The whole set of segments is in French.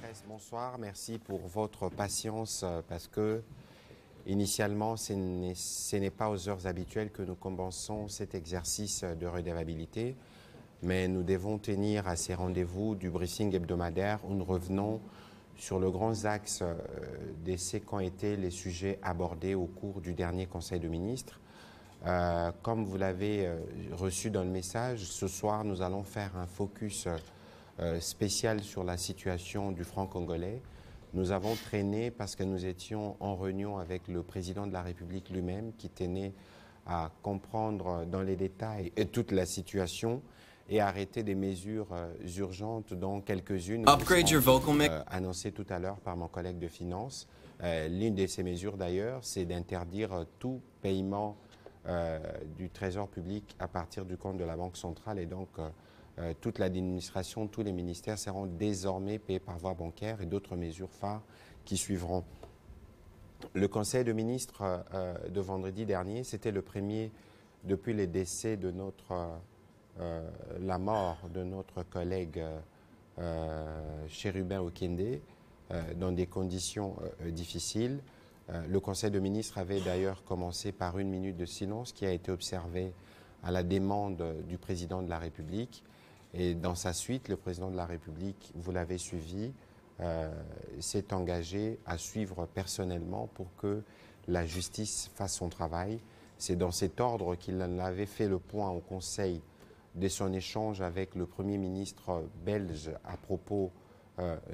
presse, bonsoir. Merci pour votre patience parce que initialement, ce n'est pas aux heures habituelles que nous commençons cet exercice de redevabilité, mais nous devons tenir à ces rendez-vous du briefing hebdomadaire où nous revenons sur le grand axe de ce qu'ont été les sujets abordés au cours du dernier Conseil de ministres. Comme vous l'avez reçu dans le message, ce soir, nous allons faire un focus spécial sur la situation du franc congolais. Nous avons traîné parce que nous étions en réunion avec le président de la République lui-même qui tenait à comprendre dans les détails toute la situation et arrêter des mesures urgentes dont quelques-unes annoncées tout à l'heure par mon collègue de finances. L'une de ces mesures d'ailleurs, c'est d'interdire tout paiement du Trésor public à partir du compte de la Banque centrale et donc toute l'administration, tous les ministères seront désormais payés par voie bancaire et d'autres mesures phares qui suivront. Le Conseil de ministres de vendredi dernier, c'était le premier depuis le décès de la mort de notre collègue Chérubin Okende dans des conditions difficiles. Le Conseil de ministres avait d'ailleurs commencé par une minute de silence qui a été observée à la demande du président de la République. Et dans sa suite, le président de la République, vous l'avez suivi, s'est engagé à suivre personnellement pour que la justice fasse son travail. C'est dans cet ordre qu'il avait fait le point au Conseil de son échange avec le Premier ministre belge à propos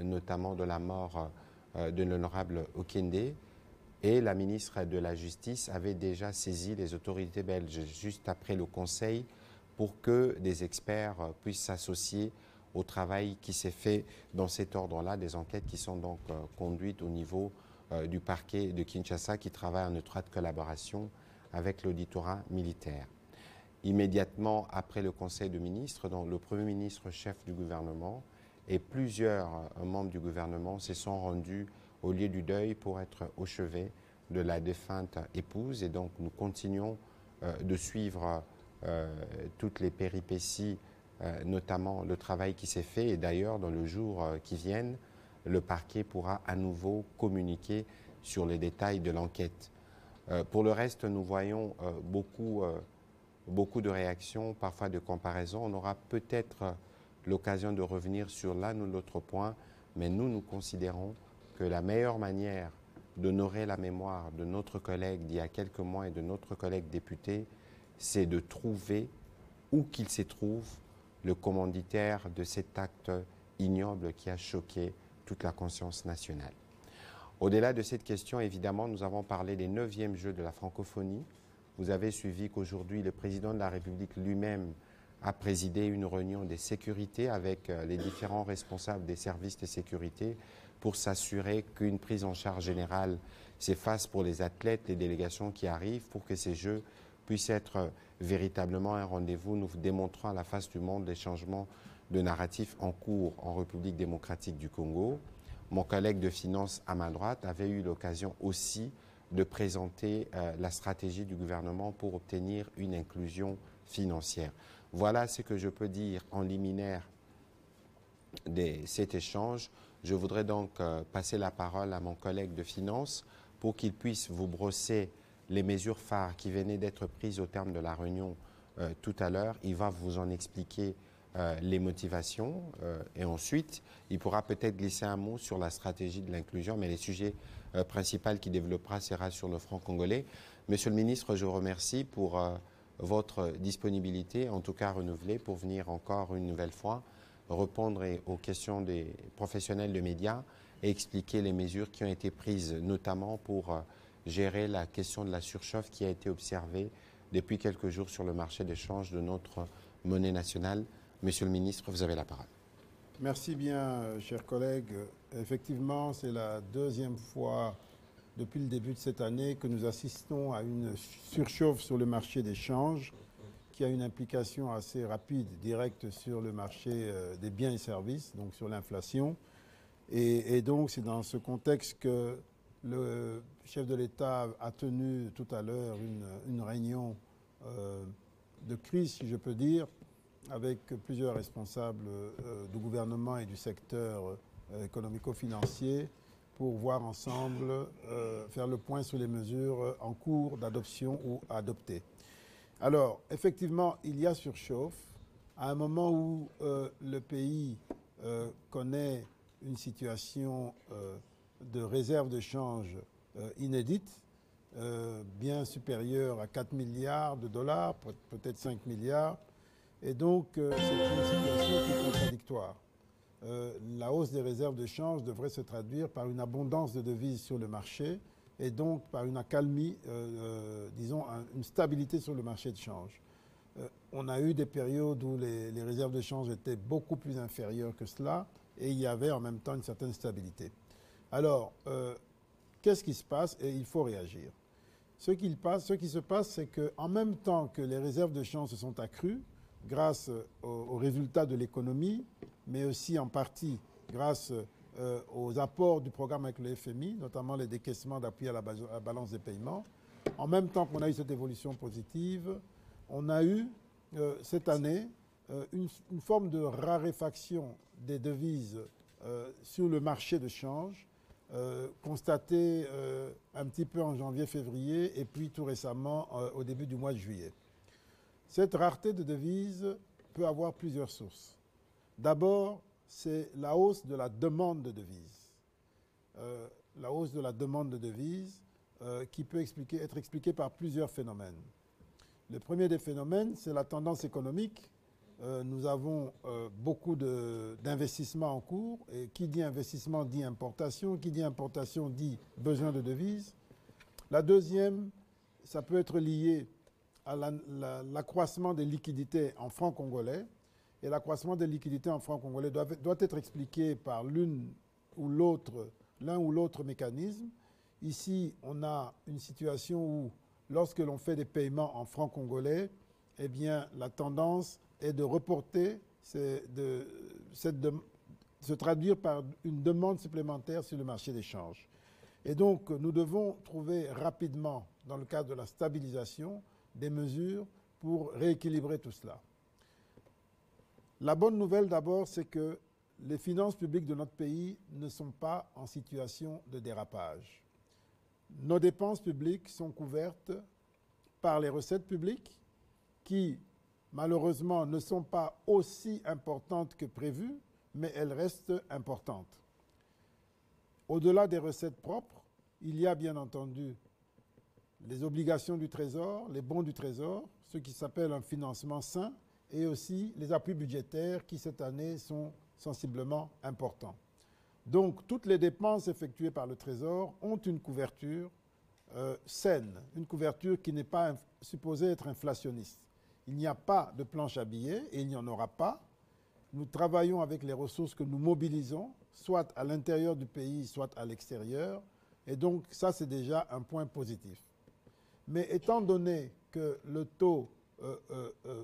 notamment de la mort de l'honorable Okende. Et la ministre de la Justice avait déjà saisi les autorités belges juste après le Conseil pour que des experts puissent s'associer au travail qui s'est fait dans cet ordre-là, des enquêtes qui sont donc conduites au niveau du parquet de Kinshasa qui travaille en étroite collaboration avec l'auditorat militaire. Immédiatement après le Conseil de ministres, donc le Premier ministre chef du gouvernement et plusieurs membres du gouvernement se sont rendus au lieu du deuil pour être au chevet de la défunte épouse. Et donc nous continuons de suivre toutes les péripéties, notamment le travail qui s'est fait. Et d'ailleurs, dans le jour qui viennent, le parquet pourra à nouveau communiquer sur les détails de l'enquête. Pour le reste, nous voyons beaucoup de réactions, parfois de comparaisons. On aura peut-être l'occasion de revenir sur l'un ou l'autre point, mais nous considérons que la meilleure manière d'honorer la mémoire de notre collègue d'il y a quelques mois et de notre collègue député, c'est de trouver, où qu'il se trouve, le commanditaire de cet acte ignoble qui a choqué toute la conscience nationale. Au-delà de cette question, évidemment, nous avons parlé des 9e Jeux de la francophonie. Vous avez suivi qu'aujourd'hui, le président de la République lui-même a présidé une réunion de sécurité avec les différents responsables des services de sécurité pour s'assurer qu'une prise en charge générale s'efface pour les athlètes, les délégations qui arrivent, pour que ces Jeux puissent être véritablement un rendez-vous, nous démontrant à la face du monde les changements de narratif en cours en République démocratique du Congo. Mon collègue de finances à ma droite avait eu l'occasion aussi de présenter la stratégie du gouvernement pour obtenir une inclusion financière. Voilà ce que je peux dire en liminaire de cet échange. Je voudrais donc passer la parole à mon collègue de finances pour qu'il puisse vous brosser les mesures phares qui venaient d'être prises au terme de la réunion tout à l'heure. Il va vous en expliquer les motivations et ensuite, il pourra peut-être glisser un mot sur la stratégie de l'inclusion, mais les sujets principaux qu'il développera sera sur le franc congolais. Monsieur le ministre, je vous remercie pour votre disponibilité, en tout cas renouvelée, pour venir encore une nouvelle fois répondre aux questions des professionnels de médias et expliquer les mesures qui ont été prises, notamment pour gérer la question de la surchauffe qui a été observée depuis quelques jours sur le marché d'échange de notre monnaie nationale. Monsieur le ministre, vous avez la parole. Merci bien, chers collègues. Effectivement, c'est la deuxième fois depuis le début de cette année que nous assistons à une surchauffe sur le marché d'échange qui a une implication assez rapide, directe sur le marché des biens et services, donc sur l'inflation. Et donc, c'est dans ce contexte que le chef de l'État a tenu tout à l'heure une réunion de crise, si je peux dire, avec plusieurs responsables du gouvernement et du secteur économico-financier pour voir ensemble, faire le point sur les mesures en cours d'adoption ou adoptées. Alors, effectivement, il y a surchauffe. À un moment où le pays connaît une situation de réserve de change inédite, bien supérieure à 4 milliards de dollars, peut-être 5 milliards. Et donc, c'est une situation qui est contradictoire. La hausse des réserves de change devrait se traduire par une abondance de devises sur le marché et donc par une accalmie, disons, une stabilité sur le marché de change. On a eu des périodes où les réserves de change étaient beaucoup plus inférieures que cela et il y avait en même temps une certaine stabilité. Alors, qu'est-ce qui se passe? Et il faut réagir. Ce qui se passe, c'est qu'en même temps que les réserves de change se sont accrues, grâce aux résultats de l'économie, mais aussi en partie grâce aux apports du programme avec le FMI, notamment les décaissements d'appui à la balance des paiements, en même temps qu'on a eu cette évolution positive, on a eu cette année une forme de raréfaction des devises sur le marché de change, constatée un petit peu en janvier-février et puis tout récemment au début du mois de juillet. Cette rareté de devises peut avoir plusieurs sources. D'abord, c'est la hausse de la demande de devises. La hausse de la demande de devises qui peut être expliquée par plusieurs phénomènes. Le premier des phénomènes, c'est la tendance économique. Nous avons beaucoup d'investissements en cours. Et qui dit investissement dit importation. Qui dit importation dit besoin de devises. La deuxième, ça peut être lié à l'accroissement des liquidités en francs congolais. Et l'accroissement des liquidités en francs congolais doit être expliqué par l'un ou l'autre mécanisme. Ici, on a une situation où, lorsque l'on fait des paiements en francs congolais, eh bien, la tendance est de reporter, de se traduire par une demande supplémentaire sur le marché des changes. Et donc, nous devons trouver rapidement, dans le cadre de la stabilisation, des mesures pour rééquilibrer tout cela. La bonne nouvelle d'abord, c'est que les finances publiques de notre pays ne sont pas en situation de dérapage. Nos dépenses publiques sont couvertes par les recettes publiques qui, malheureusement, ne sont pas aussi importantes que prévues, mais elles restent importantes. Au-delà des recettes propres, il y a bien entendu les obligations du Trésor, les bons du Trésor, ce qui s'appelle un financement sain, et aussi les appuis budgétaires qui, cette année, sont sensiblement importants. Donc, toutes les dépenses effectuées par le Trésor ont une couverture saine, une couverture qui n'est pas supposée être inflationniste. Il n'y a pas de planche à billets et il n'y en aura pas. Nous travaillons avec les ressources que nous mobilisons, soit à l'intérieur du pays, soit à l'extérieur. Et donc, ça, c'est déjà un point positif. Mais étant donné que le taux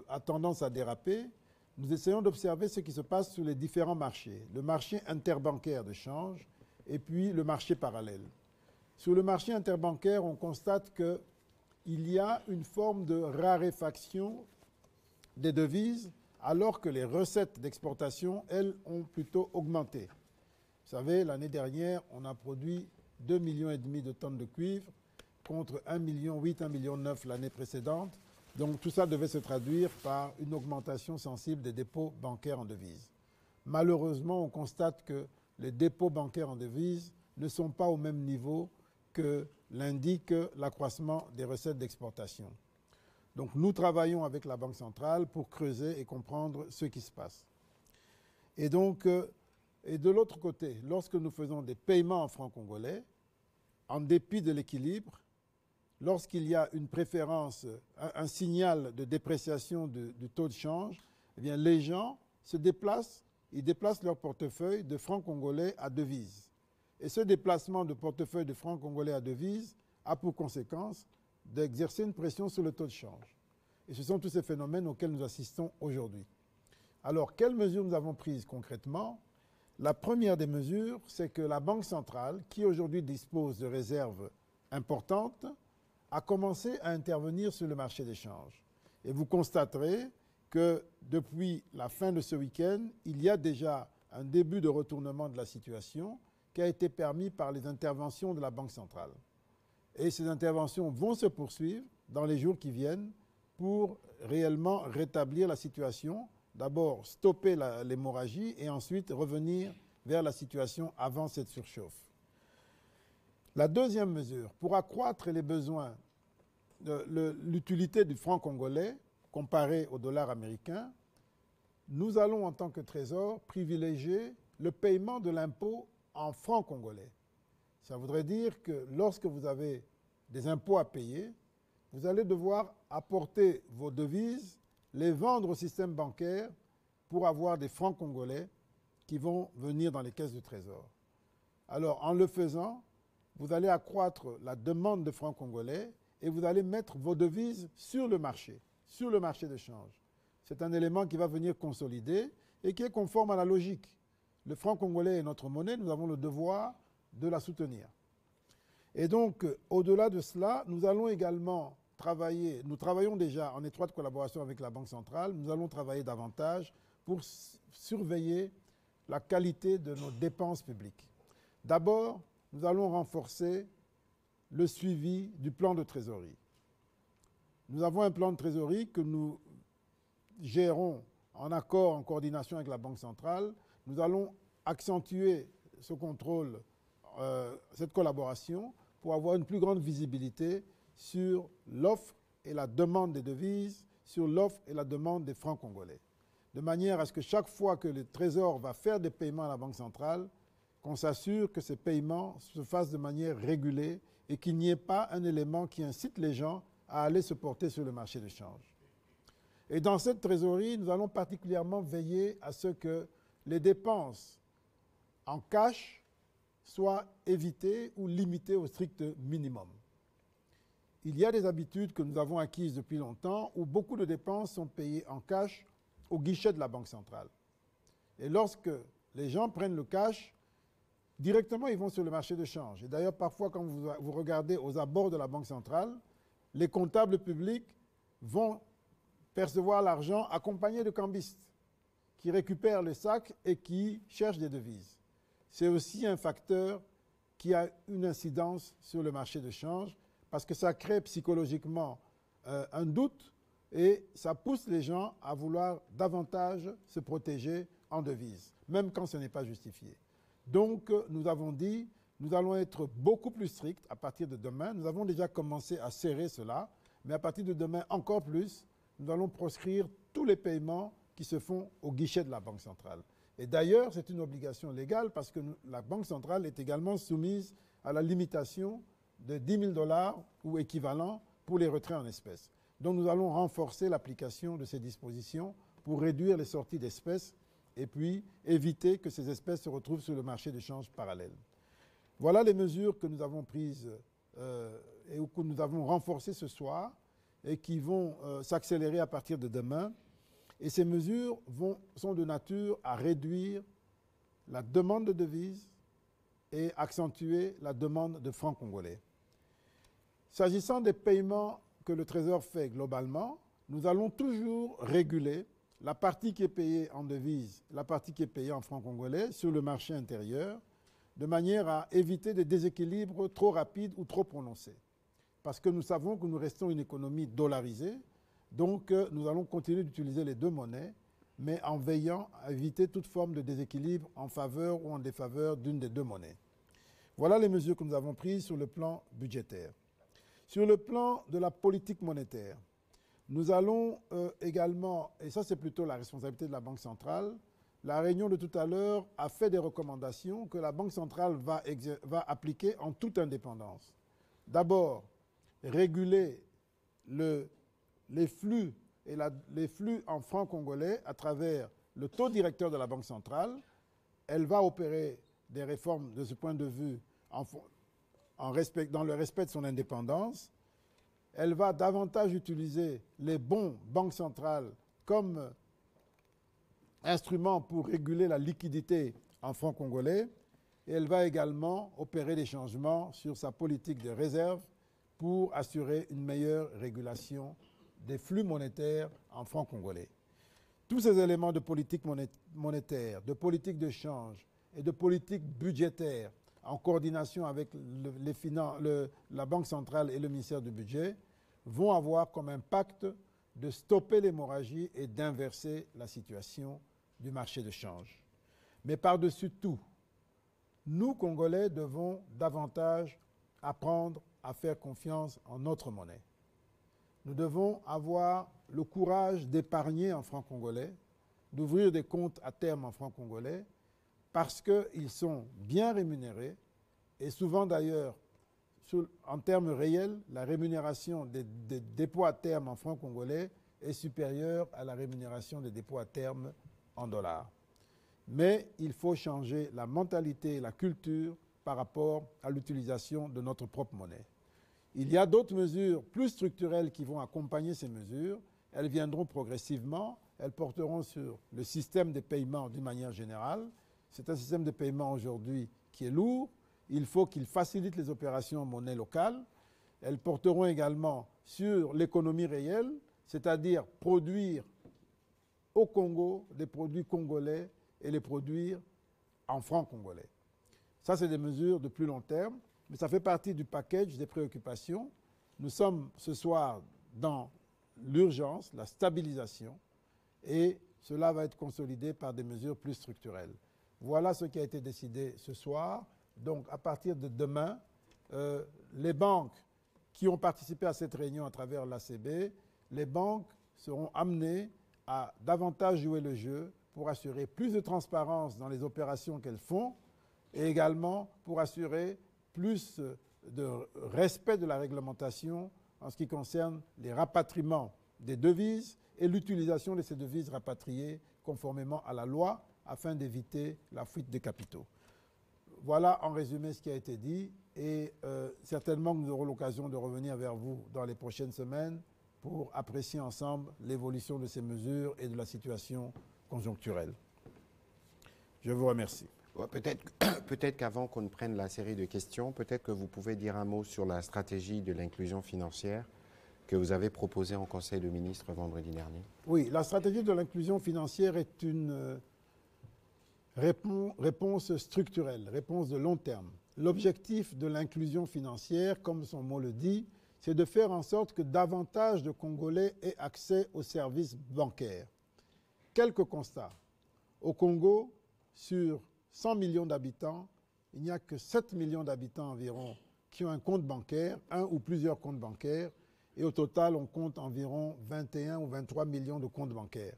a tendance à déraper, nous essayons d'observer ce qui se passe sur les différents marchés. Le marché interbancaire de change et puis le marché parallèle. Sur le marché interbancaire, on constate qu'il y a une forme de raréfaction des devises alors que les recettes d'exportation, elles, ont plutôt augmenté. Vous savez, l'année dernière, on a produit 2,5 millions de tonnes de cuivre contre 1,8 million, 1,9 million l'année précédente. Donc tout ça devait se traduire par une augmentation sensible des dépôts bancaires en devises. Malheureusement, on constate que les dépôts bancaires en devises ne sont pas au même niveau que l'indique l'accroissement des recettes d'exportation. Donc nous travaillons avec la Banque centrale pour creuser et comprendre ce qui se passe. Et donc, et de l'autre côté, lorsque nous faisons des paiements en francs congolais, en dépit de l'équilibre, lorsqu'il y a une préférence, un signal de dépréciation du taux de change, eh bien les gens se déplacent, ils déplacent leur portefeuille de francs congolais à devises. Et ce déplacement de portefeuille de francs congolais à devises a pour conséquence d'exercer une pression sur le taux de change. Et ce sont tous ces phénomènes auxquels nous assistons aujourd'hui. Alors, quelles mesures nous avons prises concrètement? La première des mesures, c'est que la Banque centrale, qui aujourd'hui dispose de réserves importantes, a commencé à intervenir sur le marché des changes. Et vous constaterez que depuis la fin de ce week-end, il y a déjà un début de retournement de la situation qui a été permis par les interventions de la Banque centrale. Et ces interventions vont se poursuivre dans les jours qui viennent pour réellement rétablir la situation, d'abord stopper l'hémorragie et ensuite revenir vers la situation avant cette surchauffe. La deuxième mesure, pour accroître les besoins, l'utilité du franc congolais comparé au dollar américain, nous allons en tant que Trésor privilégier le paiement de l'impôt en francs congolais. Ça voudrait dire que lorsque vous avez des impôts à payer, vous allez devoir apporter vos devises, les vendre au système bancaire pour avoir des francs congolais qui vont venir dans les caisses du Trésor. Alors, en le faisant, vous allez accroître la demande de francs congolais et vous allez mettre vos devises sur le marché de change. C'est un élément qui va venir consolider et qui est conforme à la logique. Le franc congolais est notre monnaie, nous avons le devoir de la soutenir. Et donc, au-delà de cela, nous allons également travailler, nous travaillons déjà en étroite collaboration avec la Banque centrale, nous allons travailler davantage pour surveiller la qualité de nos dépenses publiques. D'abord, nous allons renforcer le suivi du plan de trésorerie. Nous avons un plan de trésorerie que nous gérons en accord, en coordination avec la Banque centrale. Nous allons accentuer ce contrôle, cette collaboration pour avoir une plus grande visibilité sur l'offre et la demande des devises, sur l'offre et la demande des francs congolais. De manière à ce que chaque fois que le Trésor va faire des paiements à la Banque centrale, qu'on s'assure que ces paiements se fassent de manière régulée et qu'il n'y ait pas un élément qui incite les gens à aller se porter sur le marché de change. Et dans cette trésorerie, nous allons particulièrement veiller à ce que les dépenses en cash soient évitées ou limitées au strict minimum. Il y a des habitudes que nous avons acquises depuis longtemps où beaucoup de dépenses sont payées en cash au guichet de la Banque centrale. Et lorsque les gens prennent le cash, directement ils vont sur le marché de change. Et d'ailleurs, parfois, quand vous regardez aux abords de la Banque centrale, les comptables publics vont percevoir l'argent accompagné de cambistes qui récupèrent le sac et qui cherchent des devises. C'est aussi un facteur qui a une incidence sur le marché de change parce que ça crée psychologiquement un doute et ça pousse les gens à vouloir davantage se protéger en devises, même quand ce n'est pas justifié. Donc, nous avons dit, nous allons être beaucoup plus stricts à partir de demain. Nous avons déjà commencé à serrer cela, mais à partir de demain encore plus, nous allons proscrire tous les paiements qui se font au guichet de la Banque centrale. Et d'ailleurs, c'est une obligation légale parce que la Banque centrale est également soumise à la limitation de 10 000 $ ou équivalent pour les retraits en espèces. Donc nous allons renforcer l'application de ces dispositions pour réduire les sorties d'espèces et puis éviter que ces espèces se retrouvent sur le marché d'échange parallèle. Voilà les mesures que nous avons prises et que nous avons renforcées ce soir et qui vont s'accélérer à partir de demain. Et ces mesures sont de nature à réduire la demande de devises et accentuer la demande de francs congolais. S'agissant des paiements que le Trésor fait globalement, nous allons toujours réguler la partie qui est payée en devises, la partie qui est payée en francs congolais sur le marché intérieur, de manière à éviter des déséquilibres trop rapides ou trop prononcés. Parce que nous savons que nous restons une économie dollarisée, donc nous allons continuer d'utiliser les deux monnaies, mais en veillant à éviter toute forme de déséquilibre en faveur ou en défaveur d'une des deux monnaies. Voilà les mesures que nous avons prises sur le plan budgétaire. Sur le plan de la politique monétaire, nous allons également, et ça c'est plutôt la responsabilité de la Banque centrale, la réunion de tout à l'heure a fait des recommandations que la Banque centrale va appliquer en toute indépendance. D'abord, réguler les flux en francs congolais à travers le taux directeur de la Banque centrale. Elle va opérer des réformes de ce point de vue dans le respect de son indépendance. Elle va davantage utiliser les bons banques centrales comme instrument pour réguler la liquidité en francs congolais. Et elle va également opérer des changements sur sa politique de réserve pour assurer une meilleure régulation des flux monétaires en francs congolais. Tous ces éléments de politique monétaire, de politique de change et de politique budgétaire, en coordination avec la Banque centrale et le ministère du Budget, vont avoir comme impact de stopper l'hémorragie et d'inverser la situation du marché de change. Mais par-dessus tout, nous, Congolais, devons davantage apprendre à faire confiance en notre monnaie. Nous devons avoir le courage d'épargner en francs congolais, d'ouvrir des comptes à terme en francs congolais, parce qu'ils sont bien rémunérés et souvent d'ailleurs, en termes réels, la rémunération des dépôts à terme en francs congolais est supérieure à la rémunération des dépôts à terme en dollars. Mais il faut changer la mentalité et la culture par rapport à l'utilisation de notre propre monnaie. Il y a d'autres mesures plus structurelles qui vont accompagner ces mesures. Elles viendront progressivement. Elles porteront sur le système de paiement d'une manière générale. C'est un système de paiement aujourd'hui qui est lourd. Il faut qu'il facilite les opérations en monnaie locale. Elles porteront également sur l'économie réelle, c'est-à-dire produire au Congo des produits congolais et les produire en francs congolais. Ça, c'est des mesures de plus long terme, mais ça fait partie du package des préoccupations. Nous sommes ce soir dans l'urgence, la stabilisation, et cela va être consolidé par des mesures plus structurelles. Voilà ce qui a été décidé ce soir. Donc, à partir de demain, les banques qui ont participé à cette réunion à travers l'ACB, les banques seront amenées à davantage jouer le jeu pour assurer plus de transparence dans les opérations qu'elles font et également pour assurer plus de respect de la réglementation en ce qui concerne les rapatriements des devises et l'utilisation de ces devises rapatriées conformément à la loi afin d'éviter la fuite des capitaux. Voilà en résumé ce qui a été dit et certainement que nous aurons l'occasion de revenir vers vous dans les prochaines semaines pour apprécier ensemble l'évolution de ces mesures et de la situation conjoncturelle. Je vous remercie. Peut-être qu'avant qu'on ne prenne la série de questions, peut-être que vous pouvez dire un mot sur la stratégie de l'inclusion financière que vous avez proposée en Conseil de ministres vendredi dernier. Oui, la stratégie de l'inclusion financière est une réponse structurelle, réponse de long terme. L'objectif de l'inclusion financière, comme son mot le dit, c'est de faire en sorte que davantage de Congolais aient accès aux services bancaires. Quelques constats. Au Congo, sur 100 millions d'habitants, il n'y a que 7 millions d'habitants environ qui ont un compte bancaire, un ou plusieurs comptes bancaires, et au total, on compte environ 21 ou 23 millions de comptes bancaires.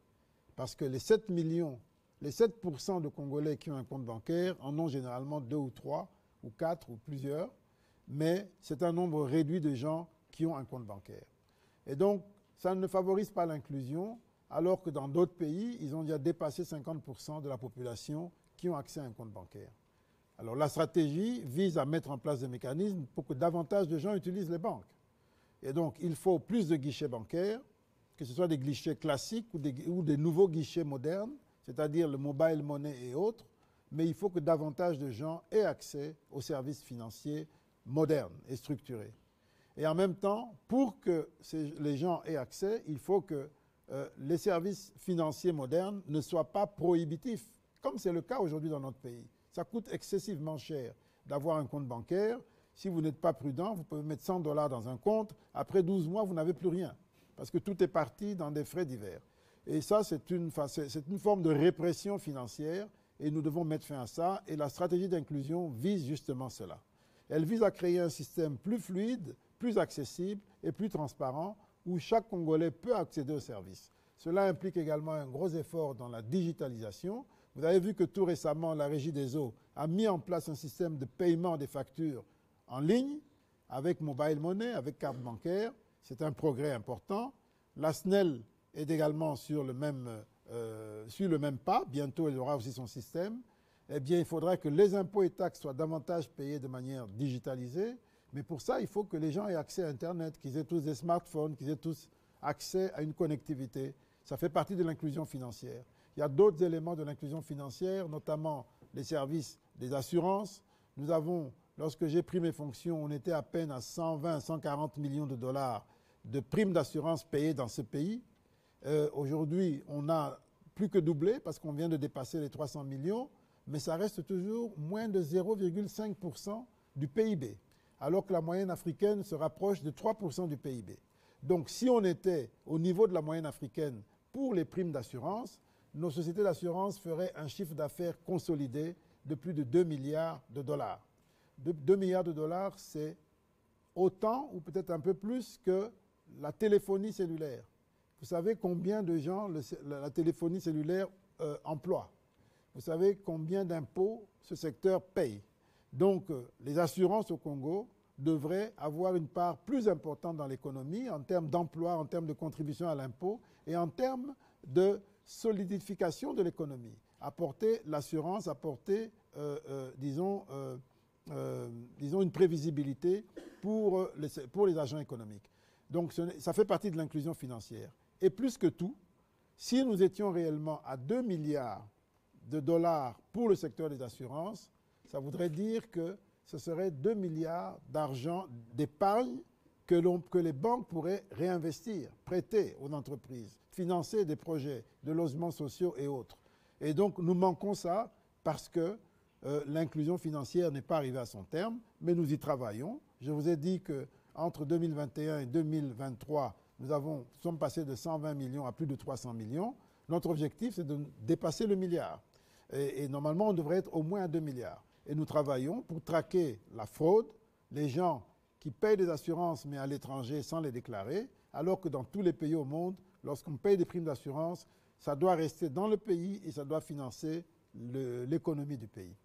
Parce que les 7% de Congolais qui ont un compte bancaire en ont généralement 2 ou 3 ou 4 ou plusieurs, mais c'est un nombre réduit de gens qui ont un compte bancaire. Et donc, ça ne favorise pas l'inclusion, alors que dans d'autres pays, ils ont déjà dépassé 50% de la population qui ont accès à un compte bancaire. Alors la stratégie vise à mettre en place des mécanismes pour que davantage de gens utilisent les banques. Et donc, il faut plus de guichets bancaires, que ce soit des guichets classiques ou des nouveaux guichets modernes, c'est-à-dire le mobile money et autres, mais il faut que davantage de gens aient accès aux services financiers modernes et structurés. Et en même temps, pour que les gens aient accès, il faut que les services financiers modernes ne soient pas prohibitifs, comme c'est le cas aujourd'hui dans notre pays. Ça coûte excessivement cher d'avoir un compte bancaire. Si vous n'êtes pas prudent, vous pouvez mettre $100 dans un compte. Après 12 mois, vous n'avez plus rien, parce que tout est parti dans des frais divers. Et ça, c'est une forme de répression financière, et nous devons mettre fin à ça. Et la stratégie d'inclusion vise justement cela. Elle vise à créer un système plus fluide, plus accessible et plus transparent, où chaque Congolais peut accéder aux services. Cela implique également un gros effort dans la digitalisation. Vous avez vu que tout récemment, la Régie des eaux a mis en place un système de paiement des factures en ligne, avec mobile money, avec carte bancaire. C'est un progrès important. La SNEL est également sur le même pas. Bientôt, elle aura aussi son système. Eh bien, il faudra que les impôts et taxes soient davantage payés de manière digitalisée. Mais pour ça, il faut que les gens aient accès à Internet, qu'ils aient tous des smartphones, qu'ils aient tous accès à une connectivité. Ça fait partie de l'inclusion financière. Il y a d'autres éléments de l'inclusion financière, notamment les services des assurances. Nous avons, lorsque j'ai pris mes fonctions, on était à peine à 120, 140 millions de dollars de primes d'assurance payées dans ce pays. Aujourd'hui, on a plus que doublé parce qu'on vient de dépasser les 300 millions, mais ça reste toujours moins de 0,5% du PIB, alors que la moyenne africaine se rapproche de 3% du PIB. Donc si on était au niveau de la moyenne africaine pour les primes d'assurance, nos sociétés d'assurance feraient un chiffre d'affaires consolidé de plus de 2 milliards de dollars. 2 milliards de dollars, c'est autant ou peut-être un peu plus que la téléphonie cellulaire. Vous savez combien de gens la téléphonie cellulaire emploie. Vous savez combien d'impôts ce secteur paye. Donc les assurances au Congo devraient avoir une part plus importante dans l'économie en termes d'emploi, en termes de contribution à l'impôt et en termes de solidification de l'économie. Apporter l'assurance, apporter, disons, une prévisibilité pour les agents économiques. Donc ça fait partie de l'inclusion financière. Et plus que tout, si nous étions réellement à 2 milliards de dollars pour le secteur des assurances, ça voudrait dire que ce serait 2 milliards d'argent d'épargne que les banques pourraient réinvestir, prêter aux entreprises, financer des projets de logements sociaux et autres. Et donc nous manquons ça parce que l'inclusion financière n'est pas arrivée à son terme, mais nous y travaillons. Je vous ai dit qu'entre 2021 et 2023, nous sommes passés de 120 millions à plus de 300 millions. Notre objectif, c'est de dépasser le milliard. Et normalement, on devrait être au moins à 2 milliards. Et nous travaillons pour traquer la fraude, les gens qui payent des assurances mais à l'étranger sans les déclarer, alors que dans tous les pays au monde, lorsqu'on paye des primes d'assurance, ça doit rester dans le pays et ça doit financer l'économie du pays.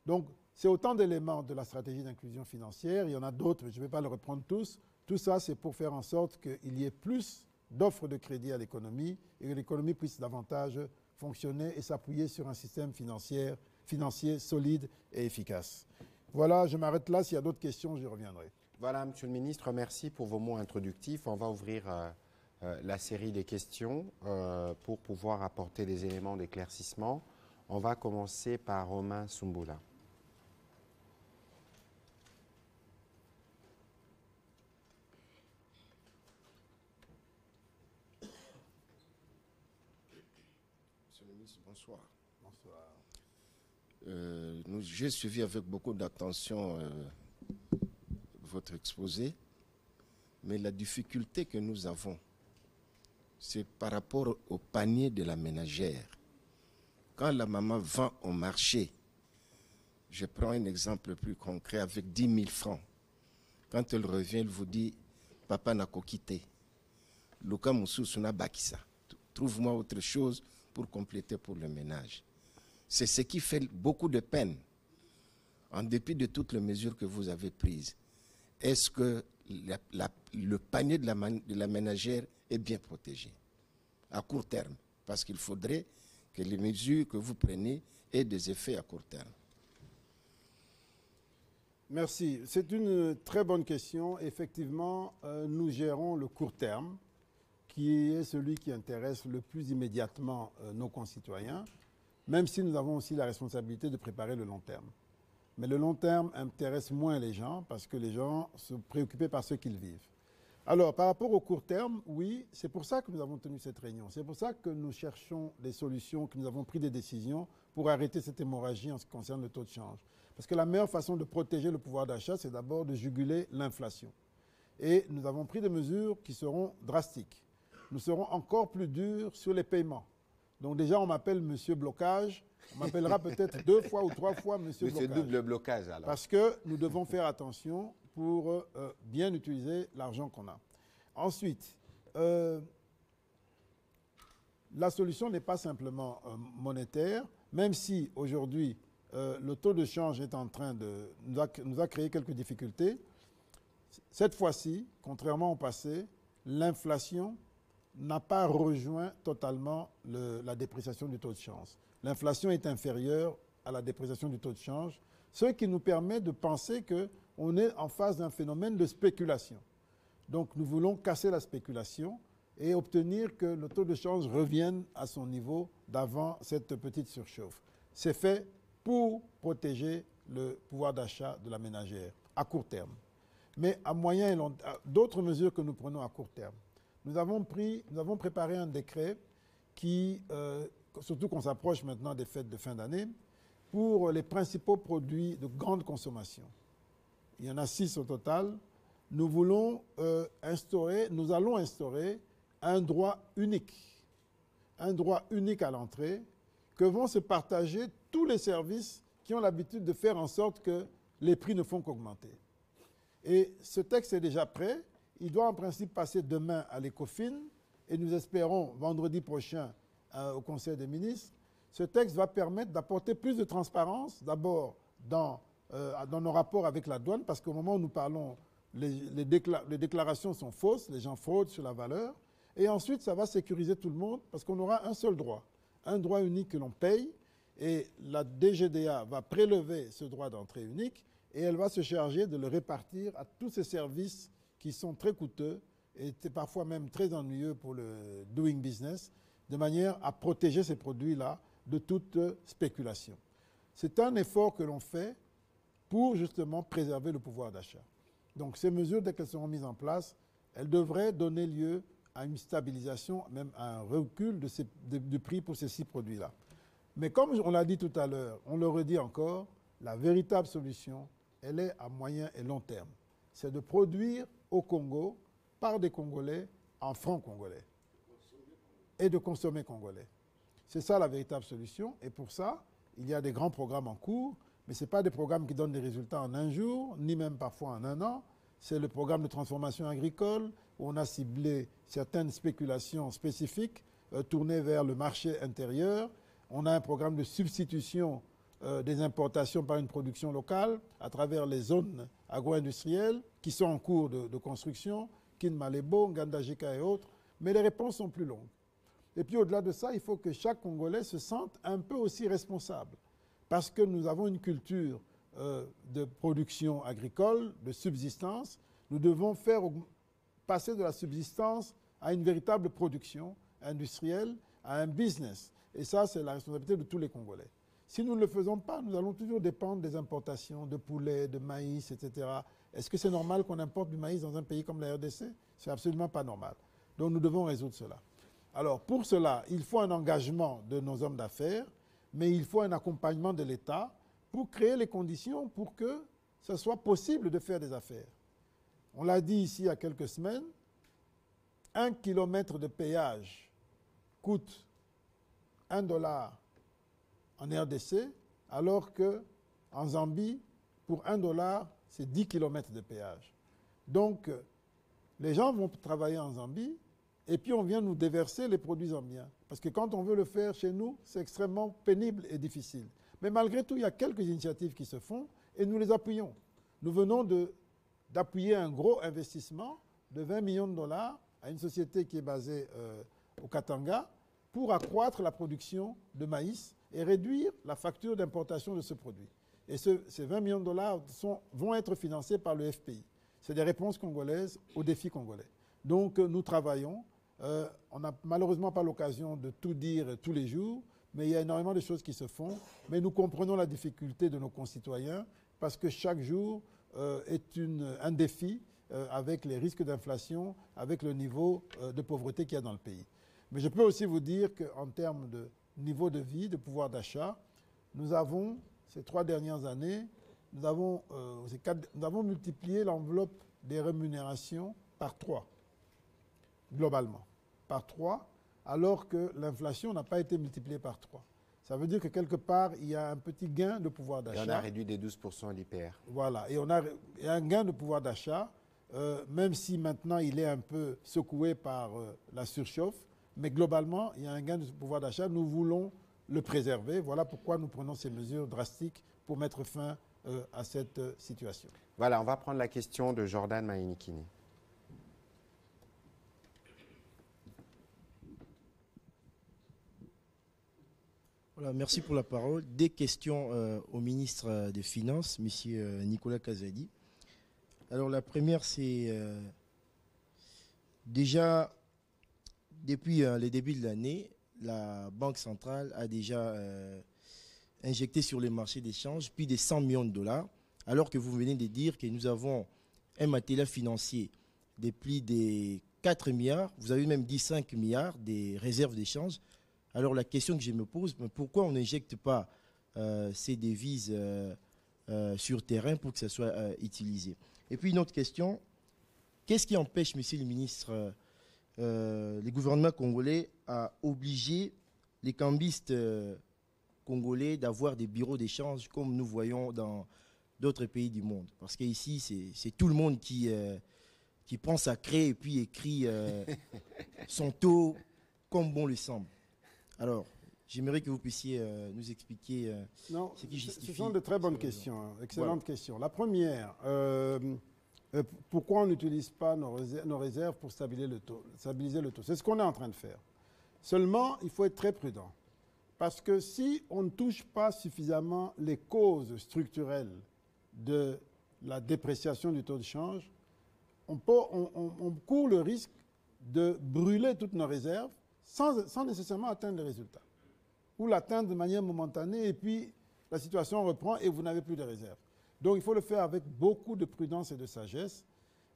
Donc, c'est autant d'éléments de la stratégie d'inclusion financière. Il y en a d'autres, mais je ne vais pas les reprendre tous. Tout ça, c'est pour faire en sorte qu'il y ait plus d'offres de crédit à l'économie et que l'économie puisse davantage fonctionner et s'appuyer sur un système financier solide et efficace. Voilà, je m'arrête là. S'il y a d'autres questions, j'y reviendrai. Voilà, Monsieur le Ministre, merci pour vos mots introductifs. On va ouvrir la série des questions pour pouvoir apporter des éléments d'éclaircissement. On va commencer par Romain Sumbula. Monsieur le ministre, bonsoir. Bonsoir. J'ai suivi avec beaucoup d'attention votre exposé, mais la difficulté que nous avons, c'est par rapport au panier de la ménagère. Quand la maman vend au marché, je prends un exemple plus concret, avec 10 000 francs. Quand elle revient, elle vous dit, papa n'a qu'à quitter. Luka Moussousuna Bakissa. Trouve-moi autre chose pour compléter pour le ménage. C'est ce qui fait beaucoup de peine, en dépit de toutes les mesures que vous avez prises. Est-ce que le panier de la ménagère est bien protégé à court terme? Parce qu'il faudrait que les mesures que vous prenez aient des effets à court terme. Merci. C'est une très bonne question. Effectivement, nous gérons le court terme, qui est celui qui intéresse le plus immédiatement nos concitoyens, même si nous avons aussi la responsabilité de préparer le long terme. Mais le long terme intéresse moins les gens parce que les gens sont préoccupés par ce qu'ils vivent. Alors, par rapport au court terme, oui, c'est pour ça que nous avons tenu cette réunion. C'est pour ça que nous cherchons des solutions, que nous avons pris des décisions pour arrêter cette hémorragie en ce qui concerne le taux de change. Parce que la meilleure façon de protéger le pouvoir d'achat, c'est d'abord de juguler l'inflation. Et nous avons pris des mesures qui seront drastiques. Nous serons encore plus durs sur les paiements. Donc déjà, on m'appelle Monsieur Blocage. On m'appellera peut-être 2 fois ou 3 fois Monsieur Blocage. Monsieur double blocage, alors. Parce que nous devons faire attention pour bien utiliser l'argent qu'on a. Ensuite, la solution n'est pas simplement monétaire, même si aujourd'hui, le taux de change est en train de nous a créé quelques difficultés. Cette fois-ci, contrairement au passé, l'inflation n'a pas rejoint totalement la dépréciation du taux de change. L'inflation est inférieure à la dépréciation du taux de change, ce qui nous permet de penser qu'on est en face d'un phénomène de spéculation. Donc nous voulons casser la spéculation et obtenir que le taux de change revienne à son niveau d'avant cette petite surchauffe. C'est fait pour protéger le pouvoir d'achat de la ménagère à court terme. Mais à moyen et long terme, d'autres mesures que nous prenons à court terme. Nous avons préparé un décret qui surtout qu'on s'approche maintenant des fêtes de fin d'année, pour les principaux produits de grande consommation. Il y en a 6 au total. Nous allons instaurer un droit unique à l'entrée, que vont se partager tous les services qui ont l'habitude de faire en sorte que les prix ne font qu'augmenter. Et ce texte est déjà prêt. Il doit en principe passer demain à l'ECOFIN et nous espérons vendredi prochain au Conseil des ministres. Ce texte va permettre d'apporter plus de transparence, d'abord dans nos rapports avec la douane, parce qu'au moment où nous parlons, les déclarations sont fausses, les gens fraudent sur la valeur. Et ensuite, ça va sécuriser tout le monde parce qu'on aura un seul droit, un droit unique que l'on paye. Et la DGDA va prélever ce droit d'entrée unique et elle va se charger de le répartir à tous ces services qui sont très coûteux et parfois même très ennuyeux pour le doing business, de manière à protéger ces produits-là de toute spéculation. C'est un effort que l'on fait pour justement préserver le pouvoir d'achat. Donc ces mesures, dès qu'elles seront mises en place, elles devraient donner lieu à une stabilisation, même à un recul du prix pour ces 6 produits-là. Mais comme on l'a dit tout à l'heure, on le redit encore, la véritable solution, elle est à moyen et long terme. C'est de produire au Congo, par des Congolais, en francs congolais. Et de consommer congolais. C'est ça la véritable solution. Et pour ça, il y a des grands programmes en cours, mais ce n'est pas des programmes qui donnent des résultats en un jour, ni même parfois en un an. C'est le programme de transformation agricole, où on a ciblé certaines spéculations spécifiques tournées vers le marché intérieur. On a un programme de substitution des importations par une production locale à travers les zones agro-industrielles qui sont en cours de construction, Kinmalebo, Ngandajika et autres. Mais les réponses sont plus longues. Et puis au-delà de ça, il faut que chaque Congolais se sente un peu aussi responsable. Parce que nous avons une culture de production agricole, de subsistance. Nous devons faire passer de la subsistance à une véritable production industrielle, à un business. Et ça, c'est la responsabilité de tous les Congolais. Si nous ne le faisons pas, nous allons toujours dépendre des importations de poulet, de maïs, etc. Est-ce que c'est normal qu'on importe du maïs dans un pays comme la RDC? C'est absolument pas normal. Donc nous devons résoudre cela. Alors pour cela, il faut un engagement de nos hommes d'affaires, mais il faut un accompagnement de l'État pour créer les conditions pour que ce soit possible de faire des affaires. On l'a dit ici il y a quelques semaines, 1 kilomètre de péage coûte $1 en RDC, alors qu'en Zambie, pour $1, c'est 10 km de péage. Donc, les gens vont travailler en Zambie et puis on vient nous déverser les produits zambiens. Parce que quand on veut le faire chez nous, c'est extrêmement pénible et difficile. Mais malgré tout, il y a quelques initiatives qui se font et nous les appuyons. Nous venons d'appuyer un gros investissement de $20 millions à une société qui est basée au Katanga pour accroître la production de maïs et réduire la facture d'importation de ce produit. Et ces $20 millions vont être financés par le FPI. C'est des réponses congolaises aux défis congolais. Donc nous travaillons. On n'a malheureusement pas l'occasion de tout dire tous les jours, mais il y a énormément de choses qui se font. Mais nous comprenons la difficulté de nos concitoyens parce que chaque jour est un défi avec les risques d'inflation, avec le niveau de pauvreté qu'il y a dans le pays. Mais je peux aussi vous dire qu'en termes de niveau de vie, de pouvoir d'achat, nous avons, ces 3 dernières années, nous avons multiplié l'enveloppe des rémunérations par 3, globalement. Par 3, alors que l'inflation n'a pas été multipliée par 3. Ça veut dire que quelque part, il y a un petit gain de pouvoir d'achat. Et on a réduit des 12% l'IPR. Voilà, et il y a un gain de pouvoir d'achat, même si maintenant il est un peu secoué par la surchauffe. Mais globalement, il y a un gain de pouvoir d'achat. Nous voulons le préserver. Voilà pourquoi nous prenons ces mesures drastiques pour mettre fin à cette situation. Voilà, on va prendre la question de Jordan Maïnikini. Voilà, merci pour la parole. Des questions au ministre des Finances, M. Nicolas Kazadi. Alors la première, c'est déjà, depuis le début de l'année, la Banque centrale a déjà injecté sur les marchés d'échange plus de $100 millions, alors que vous venez de dire que nous avons un matériel financier de plus de 4 milliards, vous avez même dit 5 milliards des réserves d'échange. Alors la question que je me pose, pourquoi on n'injecte pas ces devises sur terrain pour que ça soit utilisé? Et puis une autre question, qu'est-ce qui empêche, monsieur le ministre, les gouvernements congolais à obliger les cambistes congolais d'avoir des bureaux d'échange comme nous voyons dans d'autres pays du monde? Parce qu'ici, c'est tout le monde qui prend sa craie et puis écrit son taux comme bon lui semble. Alors, j'aimerais que vous puissiez nous expliquer ce qui justifie. Ce sont de très bonnes questions, hein, excellentes questions. La première, pourquoi on n'utilise pas nos réserves pour stabiliser le taux? C'est ce qu'on est en train de faire. Seulement, il faut être très prudent. Parce que si on ne touche pas suffisamment les causes structurelles de la dépréciation du taux de change, on court le risque de brûler toutes nos réserves sans nécessairement atteindre les résultats. Ou l'atteindre de manière momentanée et puis la situation reprend et vous n'avez plus de réserves. Donc il faut le faire avec beaucoup de prudence et de sagesse.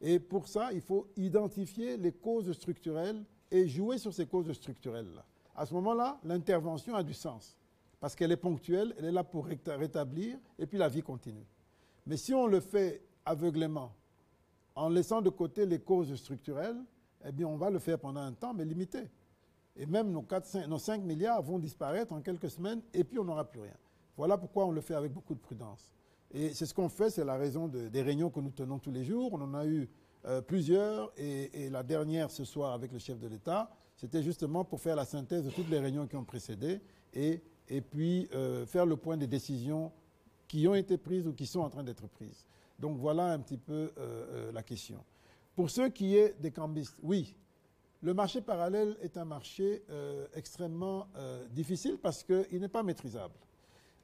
Et pour ça, il faut identifier les causes structurelles et jouer sur ces causes structurelles-là. À ce moment-là, l'intervention a du sens parce qu'elle est ponctuelle, elle est là pour rétablir et puis la vie continue. Mais si on le fait aveuglément, en laissant de côté les causes structurelles, eh bien on va le faire pendant un temps, mais limité. Et même nos 5 milliards vont disparaître en quelques semaines et puis on n'aura plus rien. Voilà pourquoi on le fait avec beaucoup de prudence. Et c'est ce qu'on fait, c'est la raison des réunions que nous tenons tous les jours. On en a eu plusieurs et la dernière ce soir avec le chef de l'État, c'était justement pour faire la synthèse de toutes les réunions qui ont précédé et puis faire le point des décisions qui ont été prises ou qui sont en train d'être prises. Donc voilà un petit peu la question. Pour ce qui est des cambistes, oui, le marché parallèle est un marché extrêmement difficile parce qu'il n'est pas maîtrisable.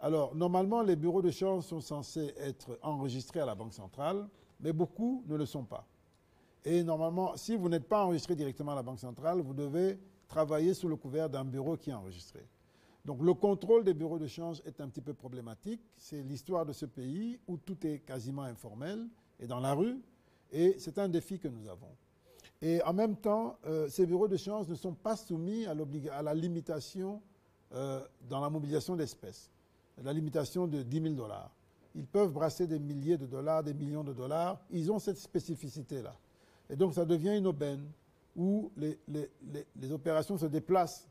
Alors, normalement, les bureaux de change sont censés être enregistrés à la Banque centrale, mais beaucoup ne le sont pas. Et normalement, si vous n'êtes pas enregistré directement à la Banque centrale, vous devez travailler sous le couvert d'un bureau qui est enregistré. Donc le contrôle des bureaux de change est un petit peu problématique. C'est l'histoire de ce pays où tout est quasiment informel et dans la rue. Et c'est un défi que nous avons. Et en même temps, ces bureaux de change ne sont pas soumis à la limitation dans la mobilisation d'espèces. La limitation de 10 000 $. Ils peuvent brasser des milliers de dollars, des millions de dollars. Ils ont cette spécificité-là. Et donc ça devient une aubaine où les opérations se déplacent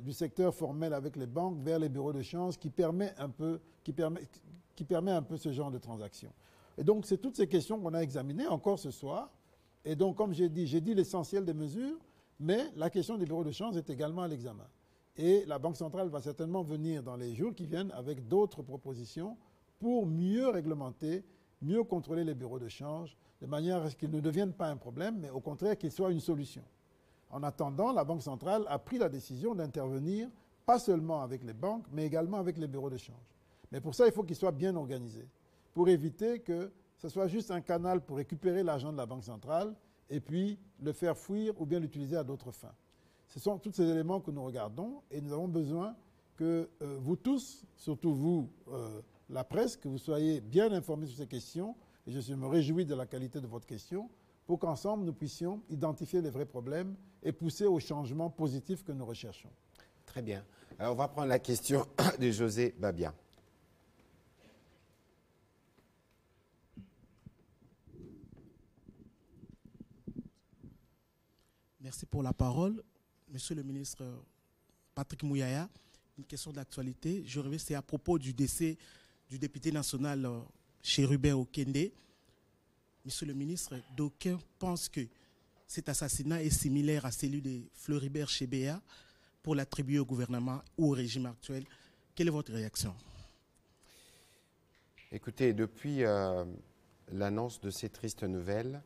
du secteur formel avec les banques vers les bureaux de change qui permet un peu ce genre de transaction. Et donc c'est toutes ces questions qu'on a examinées encore ce soir. Et donc comme j'ai dit l'essentiel des mesures, mais la question des bureaux de change est également à l'examen. Et la Banque centrale va certainement venir dans les jours qui viennent avec d'autres propositions pour mieux réglementer, mieux contrôler les bureaux de change, de manière à ce qu'ils ne deviennent pas un problème, mais au contraire qu'ils soient une solution. En attendant, la Banque centrale a pris la décision d'intervenir, pas seulement avec les banques, mais également avec les bureaux de change. Mais pour ça, il faut qu'ils soient bien organisés, pour éviter que ce soit juste un canal pour récupérer l'argent de la Banque centrale et puis le faire fuir ou bien l'utiliser à d'autres fins. Ce sont tous ces éléments que nous regardons et nous avons besoin que vous tous, surtout vous, la presse, que vous soyez bien informés sur ces questions. Et je me réjouis de la qualité de votre question pour qu'ensemble nous puissions identifier les vrais problèmes et pousser au changement positif que nous recherchons. Très bien. Alors on va prendre la question de José Babia. Merci pour la parole. Monsieur le ministre Patrick Mouyaya, une question d'actualité. C'est à propos du décès du député national Chérubin Okende. Monsieur le ministre, d'aucuns pensent que cet assassinat est similaire à celui de Floribert Chebeya pour l'attribuer au gouvernement ou au régime actuel. Quelle est votre réaction? Écoutez, depuis l'annonce de ces tristes nouvelles,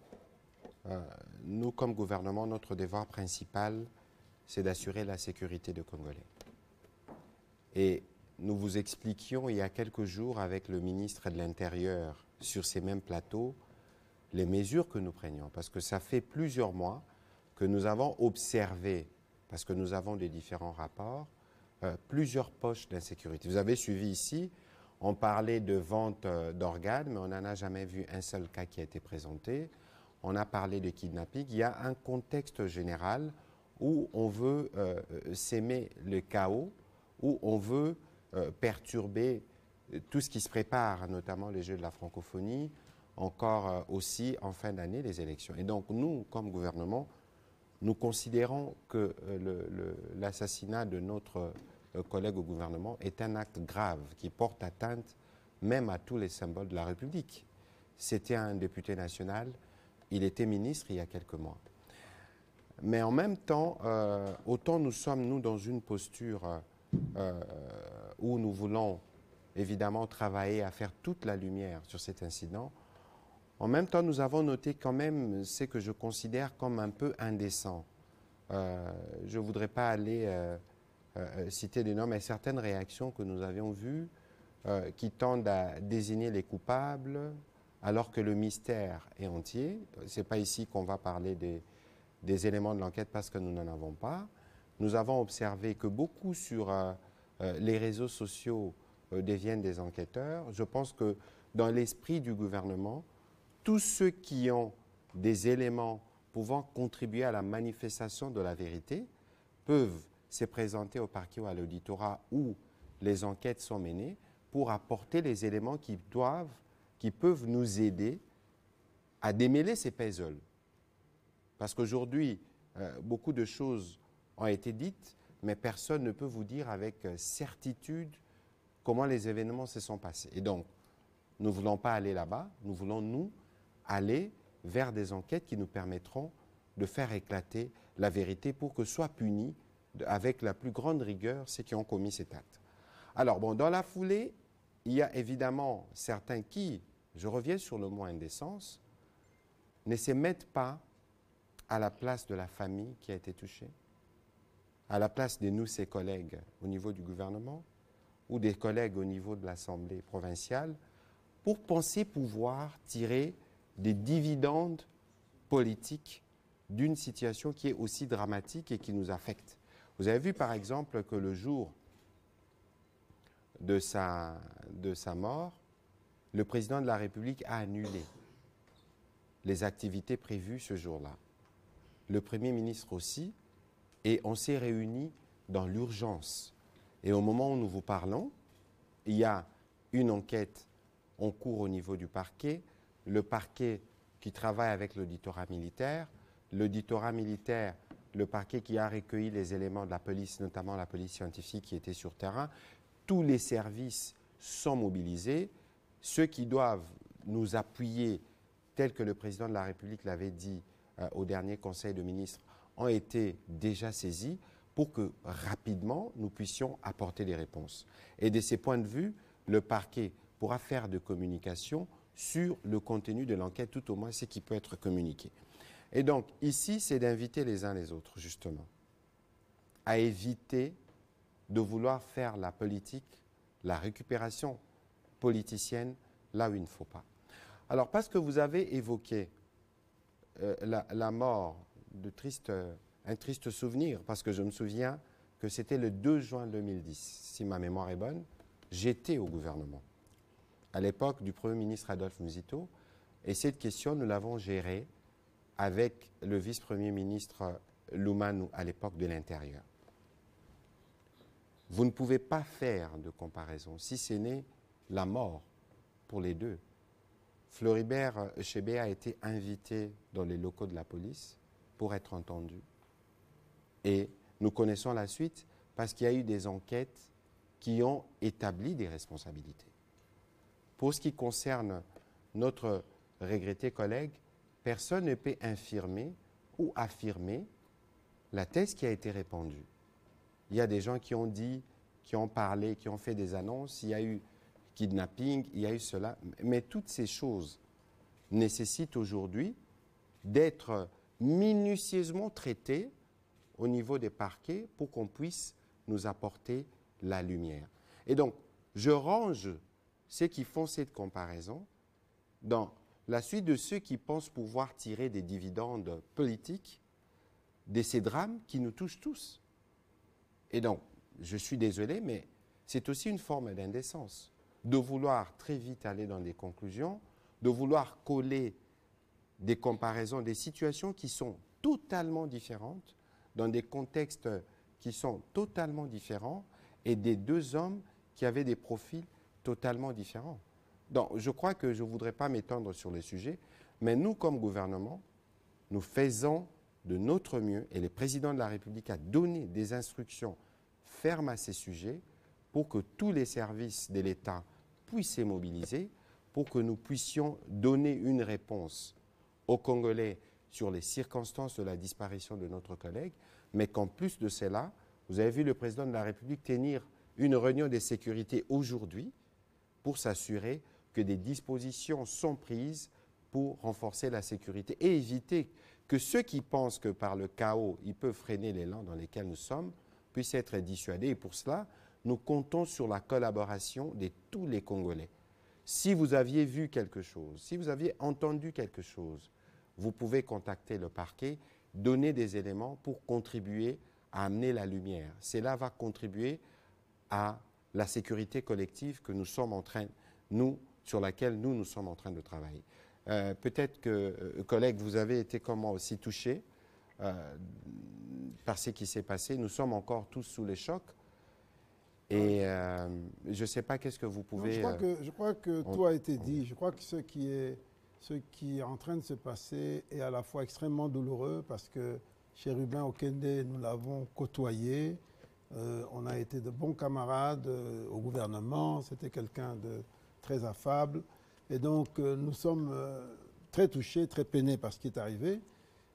nous, comme gouvernement, notre devoir principal, c'est d'assurer la sécurité des Congolais. Et nous vous expliquions il y a quelques jours avec le ministre de l'Intérieur sur ces mêmes plateaux les mesures que nous prenions. Parce que ça fait plusieurs mois que nous avons observé, parce que nous avons des différents rapports, plusieurs poches d'insécurité. Vous avez suivi ici, on parlait de vente d'organes, mais on n'en a jamais vu un seul cas qui a été présenté. On a parlé de kidnapping. Il y a un contexte général où on veut s'aimer le chaos, où on veut perturber tout ce qui se prépare, notamment les Jeux de la francophonie, encore aussi en fin d'année, les élections. Et donc nous, comme gouvernement, nous considérons que l'assassinat de notre collègue au gouvernement est un acte grave qui porte atteinte même à tous les symboles de la République. C'était un député national, il était ministre il y a quelques mois. Mais en même temps, autant nous sommes, nous, dans une posture où nous voulons évidemment travailler à faire toute la lumière sur cet incident, en même temps, nous avons noté quand même ce que je considère comme un peu indécent. Je ne voudrais pas aller citer des noms, mais certaines réactions que nous avions vues qui tendent à désigner les coupables alors que le mystère est entier. Ce n'est pas ici qu'on va parler des éléments de l'enquête parce que nous n'en avons pas. Nous avons observé que beaucoup sur les réseaux sociaux deviennent des enquêteurs. Je pense que dans l'esprit du gouvernement, tous ceux qui ont des éléments pouvant contribuer à la manifestation de la vérité peuvent se présenter au parquet ou à l'auditorat où les enquêtes sont menées pour apporter les éléments qui peuvent nous aider à démêler ces puzzles. Parce qu'aujourd'hui, beaucoup de choses ont été dites, mais personne ne peut vous dire avec certitude comment les événements se sont passés. Et donc, nous ne voulons pas aller là-bas, nous voulons, nous, aller vers des enquêtes qui nous permettront de faire éclater la vérité pour que soient punis avec la plus grande rigueur ceux qui ont commis cet acte. Alors, bon, dans la foulée, il y a évidemment certains qui, je reviens sur le mot indécence, ne se mettent pas à la place de la famille qui a été touchée, à la place de nous, ses collègues au niveau du gouvernement ou des collègues au niveau de l'Assemblée provinciale, pour penser pouvoir tirer des dividendes politiques d'une situation qui est aussi dramatique et qui nous affecte. Vous avez vu par exemple que le jour de sa mort, le président de la République a annulé les activités prévues ce jour-là. Le Premier ministre aussi, et on s'est réunis dans l'urgence. Et au moment où nous vous parlons, il y a une enquête en cours au niveau du parquet, le parquet qui travaille avec l'auditorat militaire, le parquet qui a recueilli les éléments de la police, notamment la police scientifique qui était sur terrain. Tous les services sont mobilisés. Ceux qui doivent nous appuyer, tel que le président de la République l'avait dit au dernier Conseil de ministres, ont été déjà saisis pour que rapidement nous puissions apporter des réponses. Et de ces points de vue, le parquet pourra faire de communication sur le contenu de l'enquête, tout au moins ce qui peut être communiqué. Et donc, ici, c'est d'inviter les uns les autres, justement, à éviter de vouloir faire la politique, la récupération politicienne, là où il ne faut pas. Alors, parce que vous avez évoqué la mort un triste souvenir, parce que je me souviens que c'était le 2 juin 2010, si ma mémoire est bonne, j'étais au gouvernement, à l'époque du Premier ministre Adolphe Muzito, et cette question, nous l'avons gérée avec le vice-premier ministre Loumanou, à l'époque de l'Intérieur. Vous ne pouvez pas faire de comparaison, si ce n'est la mort pour les deux. Floribert Chebeya a été invité dans les locaux de la police pour être entendu. Et nous connaissons la suite parce qu'il y a eu des enquêtes qui ont établi des responsabilités. Pour ce qui concerne notre regretté collègue, personne ne peut infirmer ou affirmer la thèse qui a été répandue. Il y a des gens qui ont dit, qui ont parlé, qui ont fait des annonces, il y a eu kidnapping, il y a eu cela. Mais toutes ces choses nécessitent aujourd'hui d'être minutieusement traitées au niveau des parquets pour qu'on puisse nous apporter la lumière. Et donc, je range ceux qui font cette comparaison dans la suite de ceux qui pensent pouvoir tirer des dividendes politiques de ces drames qui nous touchent tous. Et donc, je suis désolé, mais c'est aussi une forme d'indécence de vouloir très vite aller dans des conclusions, de vouloir coller des comparaisons, des situations qui sont totalement différentes, dans des contextes qui sont totalement différents et des deux hommes qui avaient des profils totalement différents. Donc, je crois que je ne voudrais pas m'étendre sur le sujet, mais nous, comme gouvernement, nous faisons de notre mieux et le président de la République a donné des instructions fermes à ces sujets pour que tous les services de l'État puissent se mobiliser pour que nous puissions donner une réponse aux Congolais sur les circonstances de la disparition de notre collègue, mais qu'en plus de cela, vous avez vu le président de la République tenir une réunion de sécurité aujourd'hui pour s'assurer que des dispositions sont prises pour renforcer la sécurité et éviter que ceux qui pensent que par le chaos, ils peuvent freiner l'élan dans lesquels nous sommes, puissent être dissuadés. Et pour cela, nous comptons sur la collaboration de tous les Congolais. Si vous aviez vu quelque chose, si vous aviez entendu quelque chose, vous pouvez contacter le parquet, donner des éléments pour contribuer à amener la lumière. Cela va contribuer à la sécurité collective que nous sommes en train, sur laquelle nous sommes en train de travailler. Peut-être que, collègues, vous avez été comment aussi touchés par ce qui s'est passé. Nous sommes encore tous sous le choc. Et je ne sais pas qu'est-ce que vous pouvez... Non, je crois que tout a été dit. Je crois que ce qui est en train de se passer est à la fois extrêmement douloureux parce que Chérubin Okende, nous l'avons côtoyé. On a été de bons camarades au gouvernement. C'était quelqu'un de très affable. Et donc, nous sommes très touchés, très peinés par ce qui est arrivé.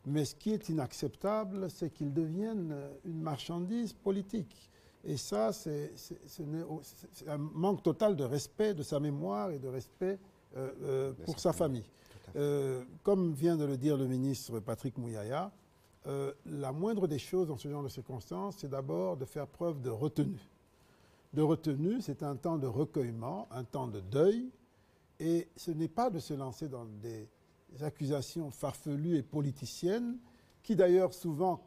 Mais ce qui est inacceptable, c'est qu'il devienne une marchandise politique. Et ça, c'est un manque total de respect de sa mémoire et de respect pour sa famille. Comme vient de le dire le ministre Patrick Mouyaya, la moindre des choses dans ce genre de circonstances, c'est d'abord de faire preuve de retenue. De retenue, c'est un temps de recueillement, un temps de deuil, et ce n'est pas de se lancer dans des accusations farfelues et politiciennes qui d'ailleurs souvent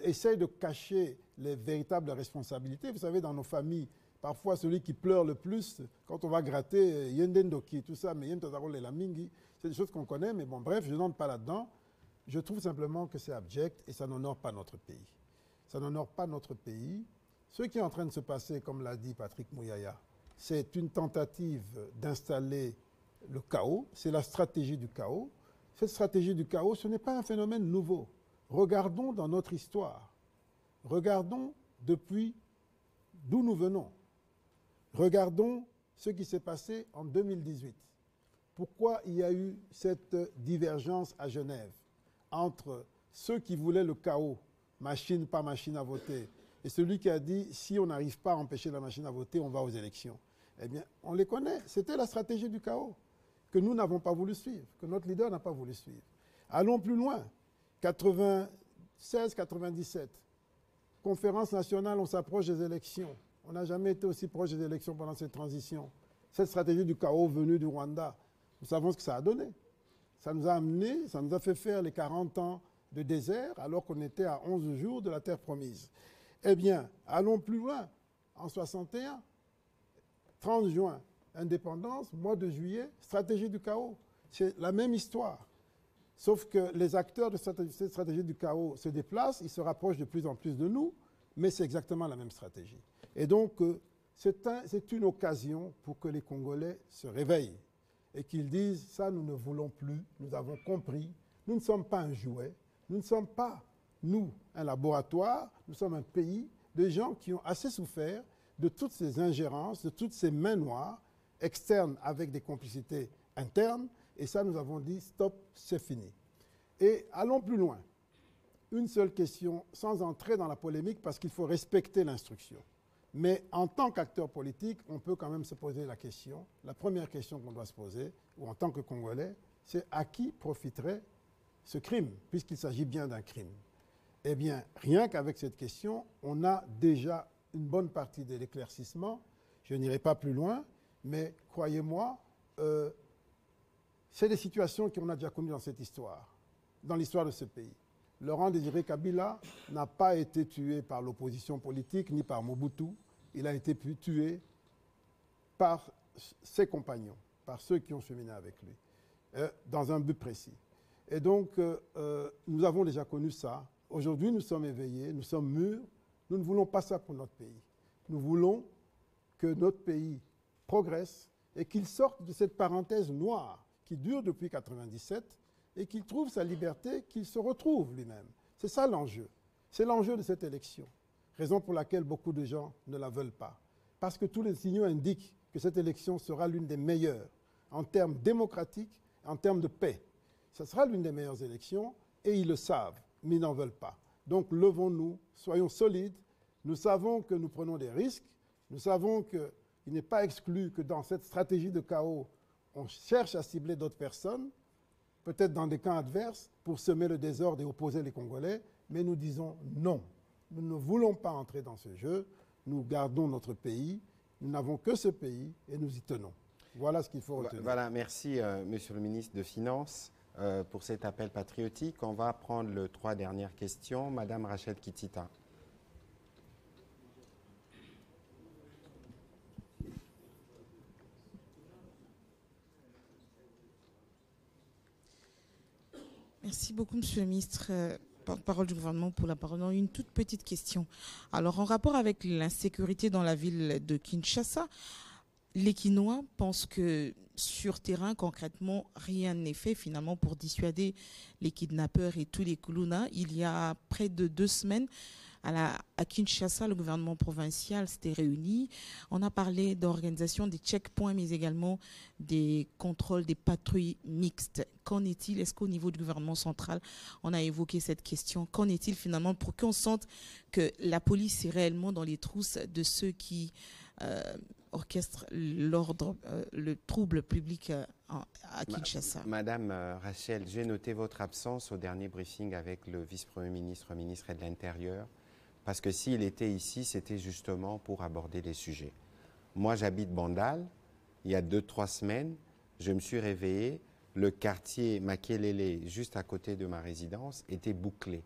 essayent de cacher les véritables responsabilités. Vous savez, dans nos familles, parfois celui qui pleure le plus, quand on va gratter Yendendoki, tout ça, mais Yentazarol et la Mingi, c'est des choses qu'on connaît, mais bon, bref, je n'entre pas là-dedans. Je trouve simplement que c'est abject et ça n'honore pas notre pays. Ça n'honore pas notre pays. Ce qui est en train de se passer, comme l'a dit Patrick Mouyaya, c'est une tentative d'installer le chaos, c'est la stratégie du chaos. Cette stratégie du chaos, ce n'est pas un phénomène nouveau. Regardons dans notre histoire. Regardons depuis d'où nous venons. Regardons ce qui s'est passé en 2018. Pourquoi il y a eu cette divergence à Genève entre ceux qui voulaient le chaos, machine pas machine à voter, et celui qui a dit si on n'arrive pas à empêcher la machine à voter, on va aux élections. Eh bien, on les connaît. C'était la stratégie du chaos que nous n'avons pas voulu suivre, que notre leader n'a pas voulu suivre. Allons plus loin. 96-97, conférence nationale, on s'approche des élections. On n'a jamais été aussi proche des élections pendant cette transition. Cette stratégie du chaos venue du Rwanda, nous savons ce que ça a donné. Ça nous a amené, ça nous a fait faire les 40 ans de désert alors qu'on était à 11 jours de la terre promise. Eh bien, allons plus loin. En 61, 30 juin, indépendance, mois de juillet, stratégie du chaos. C'est la même histoire. Sauf que les acteurs de cette stratégie du chaos se déplacent, ils se rapprochent de plus en plus de nous, mais c'est exactement la même stratégie. Et donc, c'est une occasion pour que les Congolais se réveillent et qu'ils disent, ça, nous ne voulons plus, nous avons compris, nous ne sommes pas un jouet, nous ne sommes pas, nous, un laboratoire, nous sommes un pays de gens qui ont assez souffert de toutes ces ingérences, de toutes ces mains noires externes avec des complicités internes. Et ça, nous avons dit, stop, c'est fini. Et allons plus loin. Une seule question, sans entrer dans la polémique, parce qu'il faut respecter l'instruction. Mais en tant qu'acteur politique, on peut quand même se poser la question, la première question qu'on doit se poser, ou en tant que Congolais, c'est à qui profiterait ce crime, puisqu'il s'agit bien d'un crime. Eh bien, rien qu'avec cette question, on a déjà une bonne partie de l'éclaircissement. Je n'irai pas plus loin, mais croyez-moi, c'est des situations qu'on a déjà connues dans cette histoire, dans l'histoire de ce pays. Laurent Désiré Kabila n'a pas été tué par l'opposition politique ni par Mobutu. Il a été tué par ses compagnons, par ceux qui ont cheminé avec lui, dans un but précis. Et donc, nous avons déjà connu ça. Aujourd'hui, nous sommes éveillés, nous sommes mûrs. Nous ne voulons pas ça pour notre pays. Nous voulons que notre pays progresse et qu'il sorte de cette parenthèse noire qui dure depuis 1997 et qu'il trouve sa liberté, qu'il se retrouve lui-même. C'est ça l'enjeu. C'est l'enjeu de cette élection. Raison pour laquelle beaucoup de gens ne la veulent pas. Parce que tous les signaux indiquent que cette élection sera l'une des meilleures en termes démocratiques, en termes de paix. Ce sera l'une des meilleures élections et ils le savent, mais ils n'en veulent pas. Donc levons-nous, soyons solides. Nous savons que nous prenons des risques. Nous savons qu'il n'est pas exclu que dans cette stratégie de chaos, on cherche à cibler d'autres personnes, peut-être dans des camps adverses, pour semer le désordre et opposer les Congolais. Mais nous disons non. Nous ne voulons pas entrer dans ce jeu. Nous gardons notre pays. Nous n'avons que ce pays et nous y tenons. Voilà ce qu'il faut retenir. Voilà, merci Monsieur le ministre de Finances pour cet appel patriotique. On va prendre les 3 dernières questions. Madame Rachel Kitita. Merci beaucoup, Monsieur le ministre, porte-parole du gouvernement, pour la parole. Une toute petite question. Alors, en rapport avec l'insécurité dans la ville de Kinshasa, les Kinois pensent que sur terrain, concrètement, rien n'est fait finalement pour dissuader les kidnappeurs et tous les Kuluna. Il y a près de 2 semaines, à Kinshasa, le gouvernement provincial s'était réuni. On a parlé d'organisation des checkpoints, mais également des contrôles des patrouilles mixtes. Qu'en est-il? Est-ce qu'au niveau du gouvernement central, on a évoqué cette question? Qu'en est-il finalement pour qu'on sente que la police est réellement dans les trousses de ceux qui orchestrent l'ordre, le trouble public à Kinshasa? Madame Rachel, j'ai noté votre absence au dernier briefing avec le vice-premier ministre, ministre de l'Intérieur. Parce que s'il était ici, c'était justement pour aborder des sujets. Moi, j'habite Bandal. Il y a 2-3 semaines, je me suis réveillé. Le quartier Makelele, juste à côté de ma résidence, était bouclé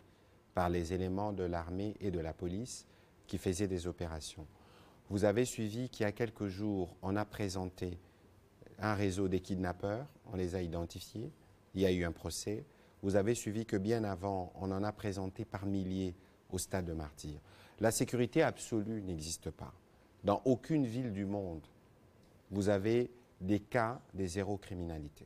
par les éléments de l'armée et de la police qui faisaient des opérations. Vous avez suivi qu'il y a quelques jours, on a présenté un réseau des kidnappeurs. On les a identifiés. Il y a eu un procès. Vous avez suivi que bien avant, on en a présenté par milliers au stade de Martyrs. La sécurité absolue n'existe pas. Dans aucune ville du monde, vous avez des cas de zéro criminalité.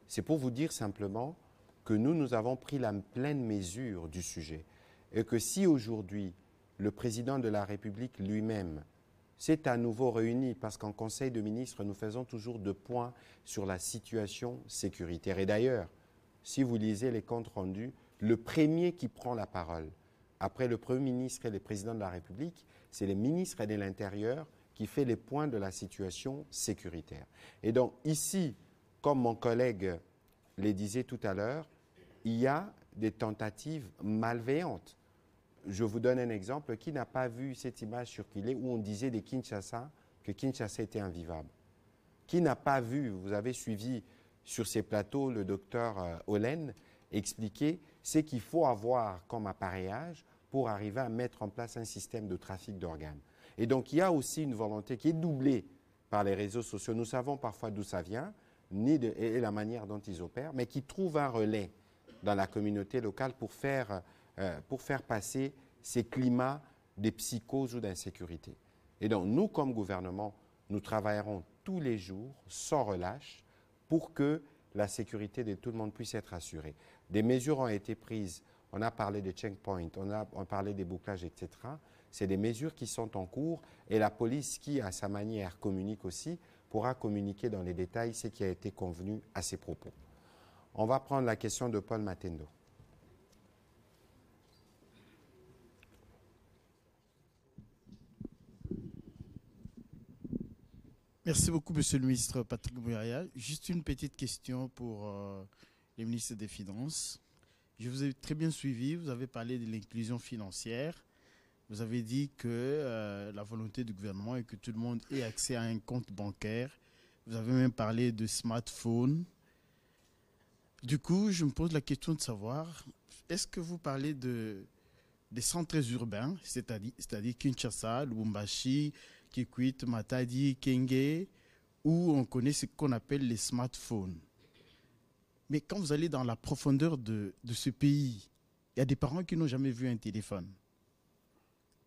C'est pour vous dire simplement que nous avons pris la pleine mesure du sujet et que si aujourd'hui, le président de la République lui-même s'est à nouveau réuni, parce qu'en Conseil de ministres, nous faisons toujours 2 points sur la situation sécuritaire. Et d'ailleurs, si vous lisez les comptes rendus, le premier qui prend la parole, après le Premier ministre et le Président de la République, c'est le ministre de l'Intérieur qui fait les points de la situation sécuritaire. Et donc ici, comme mon collègue le disait tout à l'heure, il y a des tentatives malveillantes. Je vous donne un exemple. Qui n'a pas vu cette image circuler où on disait de Kinshasa que Kinshasa était invivable? Qui n'a pas vu, vous avez suivi sur ces plateaux le docteur Olen expliquer ce qu'il faut avoir comme appareillage pour arriver à mettre en place un système de trafic d'organes. Et donc, il y a aussi une volonté qui est doublée par les réseaux sociaux. Nous savons parfois d'où ça vient, et la manière dont ils opèrent, mais qui trouvent un relais dans la communauté locale pour faire passer ces climats de psychose ou d'insécurité. Et donc, nous, comme gouvernement, nous travaillerons tous les jours, sans relâche, pour que la sécurité de tout le monde puisse être assurée. Des mesures ont été prises. On a parlé des checkpoints, on a parlé des bouclages, etc. C'est des mesures qui sont en cours et la police, qui, à sa manière, communique aussi, pourra communiquer dans les détails ce qui a été convenu à ces propos. On va prendre la question de Paul Matendo. Merci beaucoup, Monsieur le ministre Patrick Mouyaya. Juste une petite question pour le ministre des Finances. Je vous ai très bien suivi, vous avez parlé de l'inclusion financière. Vous avez dit que la volonté du gouvernement est que tout le monde ait accès à un compte bancaire. Vous avez même parlé de smartphone. Du coup, je me pose la question de savoir, est-ce que vous parlez des centres urbains, c'est-à-dire Kinshasa, Lubumbashi, Kikwit, Matadi, Kenge, où on connaît ce qu'on appelle les smartphones. Mais quand vous allez dans la profondeur de ce pays, il y a des parents qui n'ont jamais vu un téléphone.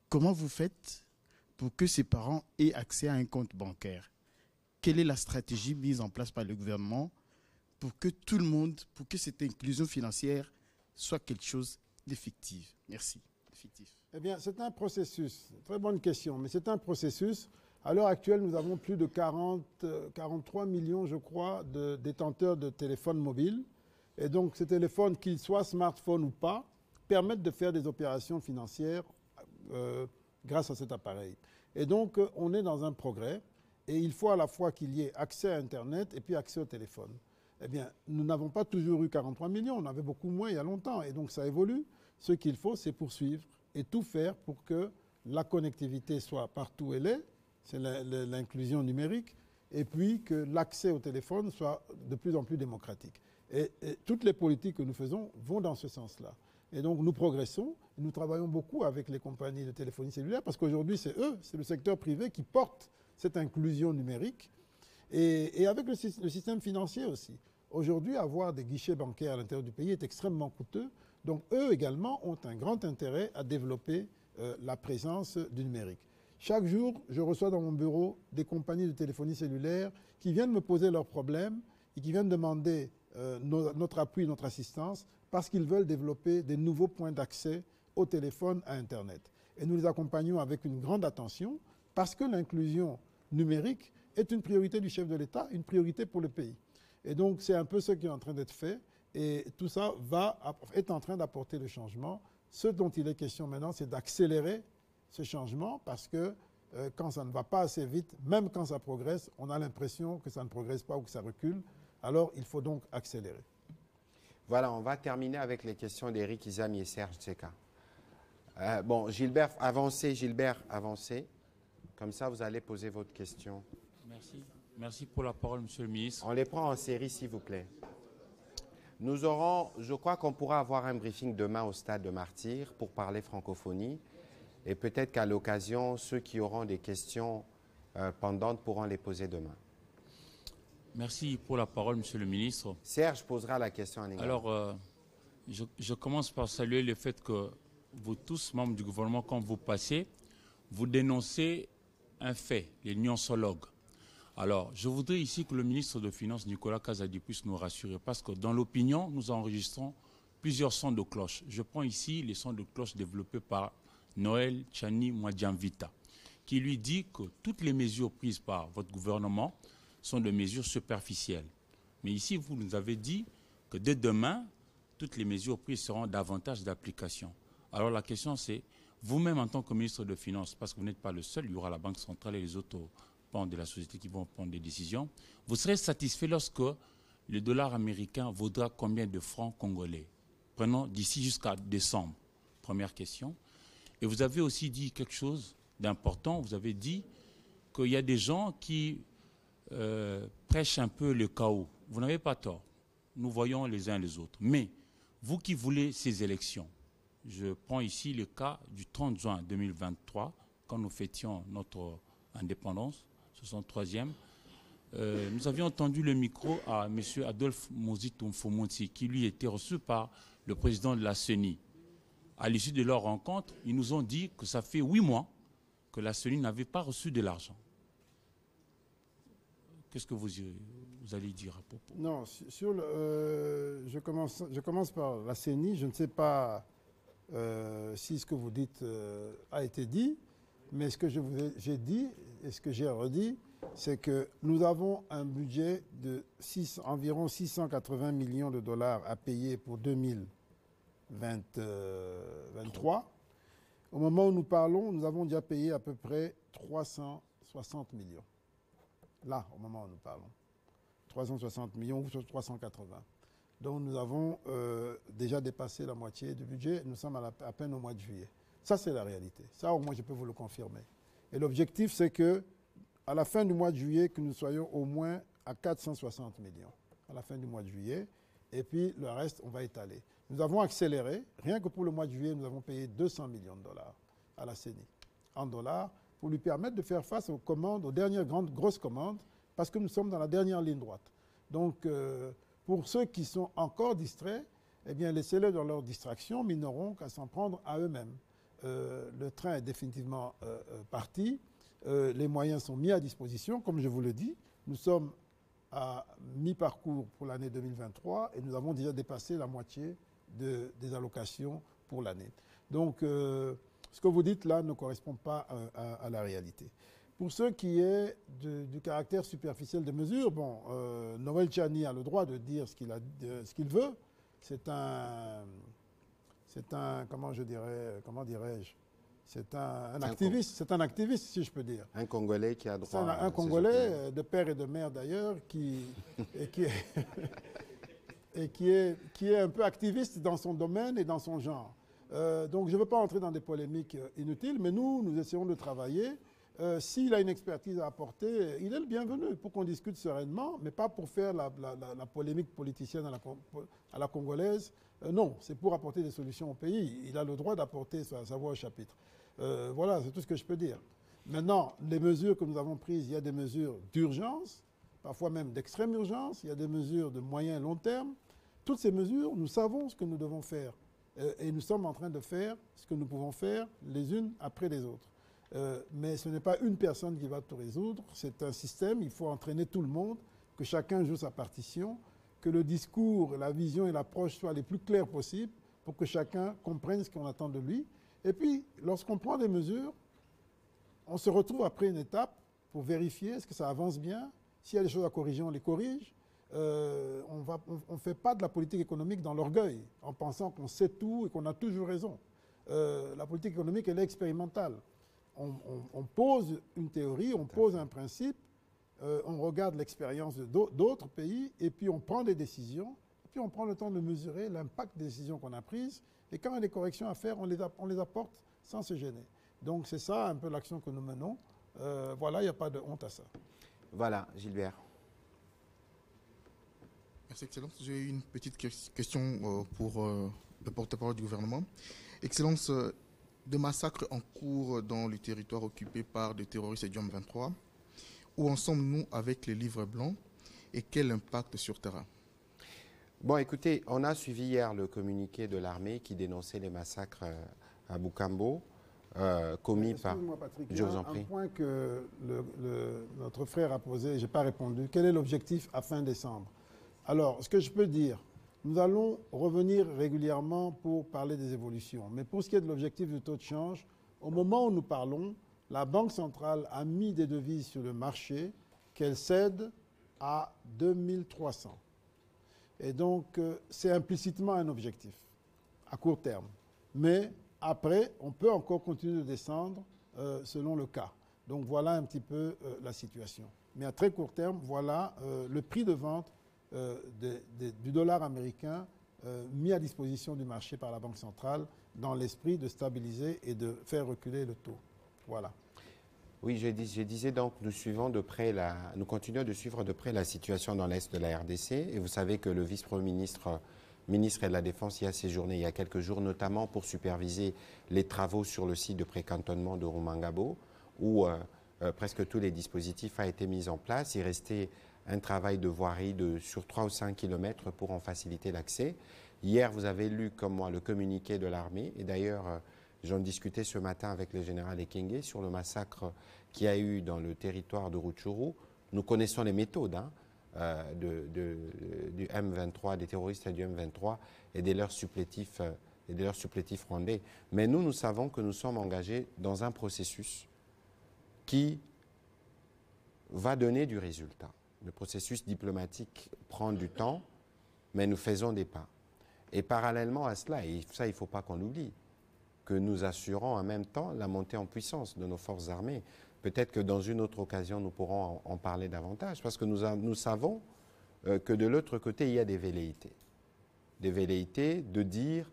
Comment vous faites pour que ces parents aient accès à un compte bancaire? Quelle est la stratégie mise en place par le gouvernement pour que tout le monde, pour que cette inclusion financière soit quelque chose d'effectif? Merci. Effectif. Eh bien, c'est un processus. Très bonne question, mais c'est un processus. À l'heure actuelle, nous avons plus de 43 millions, je crois, de détenteurs de téléphones mobiles. Et donc, ces téléphones, qu'ils soient smartphones ou pas, permettent de faire des opérations financières grâce à cet appareil. Et donc, on est dans un progrès. Et il faut à la fois qu'il y ait accès à Internet et puis accès au téléphone. Eh bien, nous n'avons pas toujours eu 43 millions. On avait beaucoup moins il y a longtemps. Et donc, ça évolue. Ce qu'il faut, c'est poursuivre et tout faire pour que la connectivité soit partout où elle est. C'est l'inclusion numérique. Et puis que l'accès au téléphone soit de plus en plus démocratique. Et toutes les politiques que nous faisons vont dans ce sens-là. Et donc, nous progressons. Nous travaillons beaucoup avec les compagnies de téléphonie cellulaire parce qu'aujourd'hui, c'est eux, c'est le secteur privé qui porte cette inclusion numérique. Et avec le système financier aussi. Aujourd'hui, avoir des guichets bancaires à l'intérieur du pays est extrêmement coûteux. Donc, eux également ont un grand intérêt à développer la présence du numérique. Chaque jour, je reçois dans mon bureau des compagnies de téléphonie cellulaire qui viennent me poser leurs problèmes et qui viennent demander notre appui, notre assistance, parce qu'ils veulent développer des nouveaux points d'accès au téléphone, à Internet. Et nous les accompagnons avec une grande attention, parce que l'inclusion numérique est une priorité du chef de l'État, une priorité pour le pays. Et donc, c'est un peu ce qui est en train d'être fait. Et tout ça est en train d'apporter le changement. Ce dont il est question maintenant, c'est d'accélérer ce changement parce que quand ça ne va pas assez vite, même quand ça progresse, on a l'impression que ça ne progresse pas ou que ça recule. Alors, il faut donc accélérer. Voilà, on va terminer avec les questions d'Éric Izami et Serge Tseka. Bon, Gilbert, avancez. Comme ça, vous allez poser votre question. Merci. Merci pour la parole, Monsieur le ministre. On les prend en série, s'il vous plaît. Nous aurons, je crois qu'on pourra avoir un briefing demain au stade de Martyrs pour parler francophonie. Et peut-être qu'à l'occasion, ceux qui auront des questions pendantes pourront les poser demain. Merci pour la parole, Monsieur le ministre. Serge posera la question en anglais. Alors, je commence par saluer le fait que vous tous, membres du gouvernement, quand vous passez, vous dénoncez un fait, les nuancologues. Alors, je voudrais ici que le ministre de Finances, Nicolas Kazadi, puisse nous rassurer, parce que dans l'opinion, nous enregistrons plusieurs sons de cloche. Je prends ici les sons de cloche développés par Noël Tchani Mwadjanvita, qui lui dit que toutes les mesures prises par votre gouvernement sont des mesures superficielles. Mais ici, vous nous avez dit que dès demain, toutes les mesures prises seront davantage d'application. Alors la question c'est, vous-même en tant que ministre de Finances, parce que vous n'êtes pas le seul, il y aura la Banque centrale et les autres pans de la société qui vont prendre des décisions, vous serez satisfait lorsque le dollar américain vaudra combien de francs congolais? Prenons d'ici jusqu'à décembre. Première question. Et vous avez aussi dit quelque chose d'important, vous avez dit qu'il y a des gens qui prêchent un peu le chaos. Vous n'avez pas tort. Nous voyons les uns les autres. Mais vous qui voulez ces élections, je prends ici le cas du 30 juin 2023, quand nous fêtions notre indépendance, 63e. Nous avions entendu le micro à M. Adolphe Mozitou Mfomonti, qui lui était reçu par le président de la CENI. À l'issue de leur rencontre, ils nous ont dit que ça fait 8 mois que la CENI n'avait pas reçu de l'argent. Qu'est-ce que vous allez dire à propos? Non, je commence par la CENI. Je ne sais pas si ce que vous dites a été dit, mais ce que j'ai dit et ce que j'ai redit, c'est que nous avons un budget de environ 680 millions de dollars à payer pour 2023. Au moment où nous parlons, nous avons déjà payé à peu près 360 millions. Là, au moment où nous parlons. 360 millions ou 380. Donc nous avons déjà dépassé la moitié du budget. Nous sommes à peine au mois de juillet. Ça, c'est la réalité. Ça, au moins, je peux vous le confirmer. Et l'objectif, c'est que à la fin du mois de juillet, que nous soyons au moins à 460 millions. À la fin du mois de juillet. Et puis, le reste, on va étaler. Nous avons accéléré. Rien que pour le mois de juillet, nous avons payé 200 millions de dollars à la CENI. En dollars, pour lui permettre de faire face aux commandes, aux dernières grosses commandes, parce que nous sommes dans la dernière ligne droite. Donc, pour ceux qui sont encore distraits, eh bien laissez-les dans leur distraction, mais ils n'auront qu'à s'en prendre à eux-mêmes. Le train est définitivement parti, les moyens sont mis à disposition, comme je vous le dis. Nous sommes à mi-parcours pour l'année 2023 et nous avons déjà dépassé la moitié des allocations pour l'année. Donc, ce que vous dites là ne correspond pas à la réalité. Pour ce qui est du caractère superficiel des mesures, bon, Noël Tchani a le droit de dire ce qu'il veut. C'est un, comment dirais-je, c'est un activiste, si je peux dire. Un Congolais qui a droit à un Congolais de père et de mère d'ailleurs, qui est un peu activiste dans son domaine et dans son genre. Donc je ne veux pas entrer dans des polémiques inutiles, mais nous essayons de travailler. S'il a une expertise à apporter, il est le bienvenu pour qu'on discute sereinement, mais pas pour faire la polémique politicienne à la congolaise. Non, c'est pour apporter des solutions au pays. Il a le droit d'apporter sa voix au chapitre. Voilà, c'est tout ce que je peux dire. Maintenant, les mesures que nous avons prises, il y a des mesures d'urgence, parfois même d'extrême urgence, il y a des mesures de moyen et long terme. Toutes ces mesures, nous savons ce que nous devons faire. Et nous sommes en train de faire ce que nous pouvons faire les unes après les autres. Mais ce n'est pas une personne qui va tout résoudre, c'est un système, il faut entraîner tout le monde, que chacun joue sa partition, que le discours, la vision et l'approche soient les plus clairs possibles pour que chacun comprenne ce qu'on attend de lui. Et puis, lorsqu'on prend des mesures, on se retrouve après une étape pour vérifier est-ce que ça avance bien. S'il y a des choses à corriger, on les corrige. On ne fait pas de la politique économique dans l'orgueil, en pensant qu'on sait tout et qu'on a toujours raison. La politique économique, elle est expérimentale. On pose une théorie, on pose un principe, on regarde l'expérience d'autres pays et puis on prend des décisions, et puis on prend le temps de mesurer l'impact des décisions qu'on a prises et quand il y a des corrections à faire, on les apporte sans se gêner. Donc c'est ça un peu l'action que nous menons. Voilà, il n'y a pas de honte à ça. Voilà, Gilbert. Merci, Excellence. J'ai une petite question pour le porte-parole du gouvernement. Excellence, de massacres en cours dans le territoire occupé par des terroristes du M23, où en sommes-nous avec les livres blancs et quel impact sur terrain? Bon, écoutez, on a suivi hier le communiqué de l'armée qui dénonçait les massacres à Bukambo, commis par... Excusez-moi, Patrick, je vous en prie. Un point que notre frère a posé, je n'ai pas répondu. Quel est l'objectif à fin décembre? Alors, ce que je peux dire, nous allons revenir régulièrement pour parler des évolutions. Mais pour ce qui est de l'objectif du taux de change, au moment où nous parlons, la Banque centrale a mis des devises sur le marché qu'elle cède à 2300. Et donc, c'est implicitement un objectif à court terme. Mais après, on peut encore continuer de descendre selon le cas. Donc, voilà un petit peu la situation. Mais à très court terme, voilà le prix de vente du dollar américain mis à disposition du marché par la Banque centrale dans l'esprit de stabiliser et de faire reculer le taux. Voilà. Oui, je disais donc, nous continuons de suivre de près la situation dans l'Est de la RDC. Et vous savez que le vice-premier ministre de la Défense y a séjourné il y a quelques jours, notamment pour superviser les travaux sur le site de précantonnement de Rumangabo, où presque tous les dispositifs ont été mis en place. Il restait un travail de voirie sur 3 ou 5 kilomètres pour en faciliter l'accès. Hier, vous avez lu, comme moi, le communiqué de l'armée. Et d'ailleurs, j'en discutais ce matin avec le général Ekenge sur le massacre qu'il y a eu dans le territoire de Rutshuru. Nous connaissons les méthodes du M23, des terroristes du M23 et de leurs supplétifs rwandais. Mais nous savons que nous sommes engagés dans un processus qui va donner du résultat. Le processus diplomatique prend du temps, mais nous faisons des pas. Et parallèlement à cela, et ça il ne faut pas qu'on l'oublie, que nous assurons en même temps la montée en puissance de nos forces armées. Peut-être que dans une autre occasion, nous pourrons en parler davantage, parce que nous savons que de l'autre côté, il y a des velléités. Des velléités de dire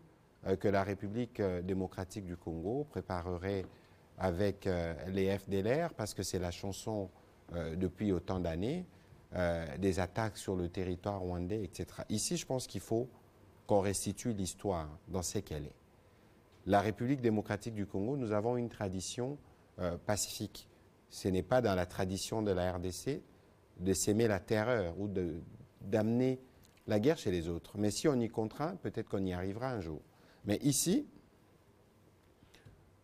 que la République démocratique du Congo préparerait avec les FDLR, parce que c'est la chanson depuis autant d'années, des attaques sur le territoire rwandais, etc. Ici, je pense qu'il faut qu'on restitue l'histoire dans ce qu'elle est. La République démocratique du Congo, nous avons une tradition pacifique. Ce n'est pas dans la tradition de la RDC de s'aimer la terreur ou d'amener la guerre chez les autres. Mais si on y contraint, peut-être qu'on y arrivera un jour. Mais ici,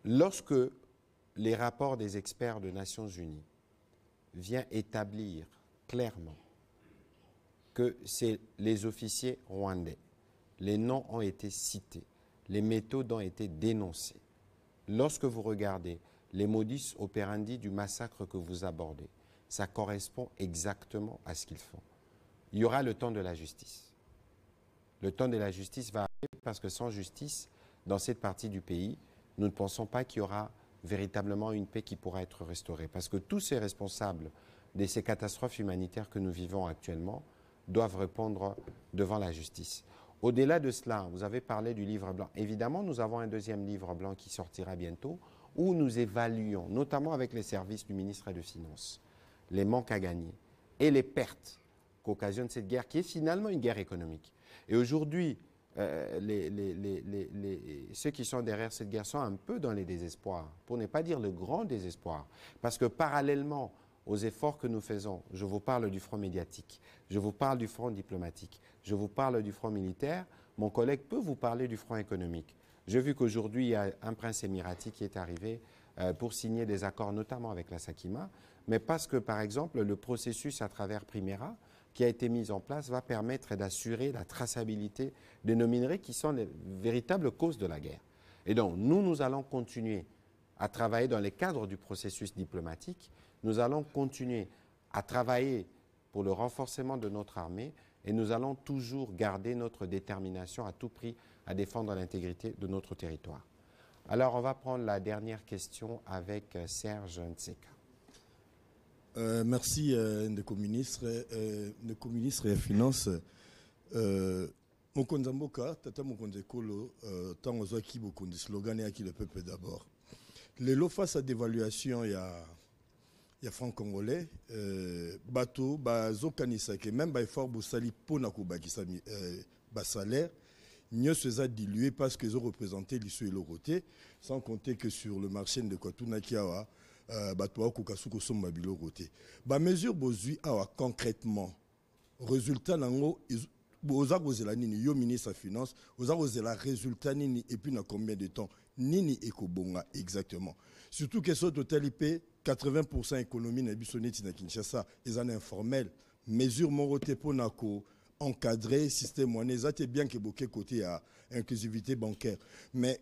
lorsque les rapports des experts des Nations Unies viennent établir clairement que c'est les officiers rwandais, les noms ont été cités, les méthodes ont été dénoncées. Lorsque vous regardez les modus operandi du massacre que vous abordez, ça correspond exactement à ce qu'ils font. Il y aura le temps de la justice. Le temps de la justice va arriver parce que sans justice, dans cette partie du pays, nous ne pensons pas qu'il y aura véritablement une paix qui pourra être restaurée. Parce que tous ces responsables de ces catastrophes humanitaires que nous vivons actuellement doivent répondre devant la justice. Au-delà de cela, vous avez parlé du livre blanc. Évidemment, nous avons un deuxième livre blanc qui sortira bientôt, où nous évaluons, notamment avec les services du ministre des Finances, les manques à gagner et les pertes qu'occasionne cette guerre, qui est finalement une guerre économique. Et aujourd'hui, ceux qui sont derrière cette guerre sont un peu dans les désespoirs, pour ne pas dire le grand désespoir. Parce que parallèlement aux efforts que nous faisons, je vous parle du front médiatique, je vous parle du front diplomatique, je vous parle du front militaire, mon collègue peut vous parler du front économique. J'ai vu qu'aujourd'hui, il y a un prince émirati qui est arrivé pour signer des accords, notamment avec la Sakima, mais parce que, par exemple, le processus à travers Primera, qui a été mis en place, va permettre d'assurer la traçabilité de nos minerais qui sont les véritables causes de la guerre. Et donc, nous allons continuer à travailler dans les cadres du processus diplomatique. Nous allons continuer à travailler pour le renforcement de notre armée et nous allons toujours garder notre détermination à tout prix à défendre l'intégrité de notre territoire. Alors, on va prendre la dernière question avec Serge Nseka. Merci, Ndeko ministre des Finances. Mokonza Mboka, Tata Mokonza Ekolo, tant aux qui beaucoup de slogans et qui le peuple d'abord. Les lots face à dévaluation, il y a franc congolais, bateau, bazokanisa que même effort Boussali Ponako Bakisami, salaire, mieux se a dilué parce qu'ils ont représenté l'issue et l'oroté, sans compter que sur le marché de Kwatuna Kiawa, Batoa Kukasuko Somba Biloroté. Mesure Bozui Awa concrètement, résultat nango, Oza Gozela Nini, yo ministre des Finances, Oza Gozela résultat Nini, et puis dans combien de temps, Nini Ekobonga exactement. Surtout que sur total IP, 80% économie na bisoneti na Kinshasa, ils en informels, mesure Moroté Ponako, encadré, système monétaire, ça c'est bien que beaucoup côté à inclusivité bancaire. Mais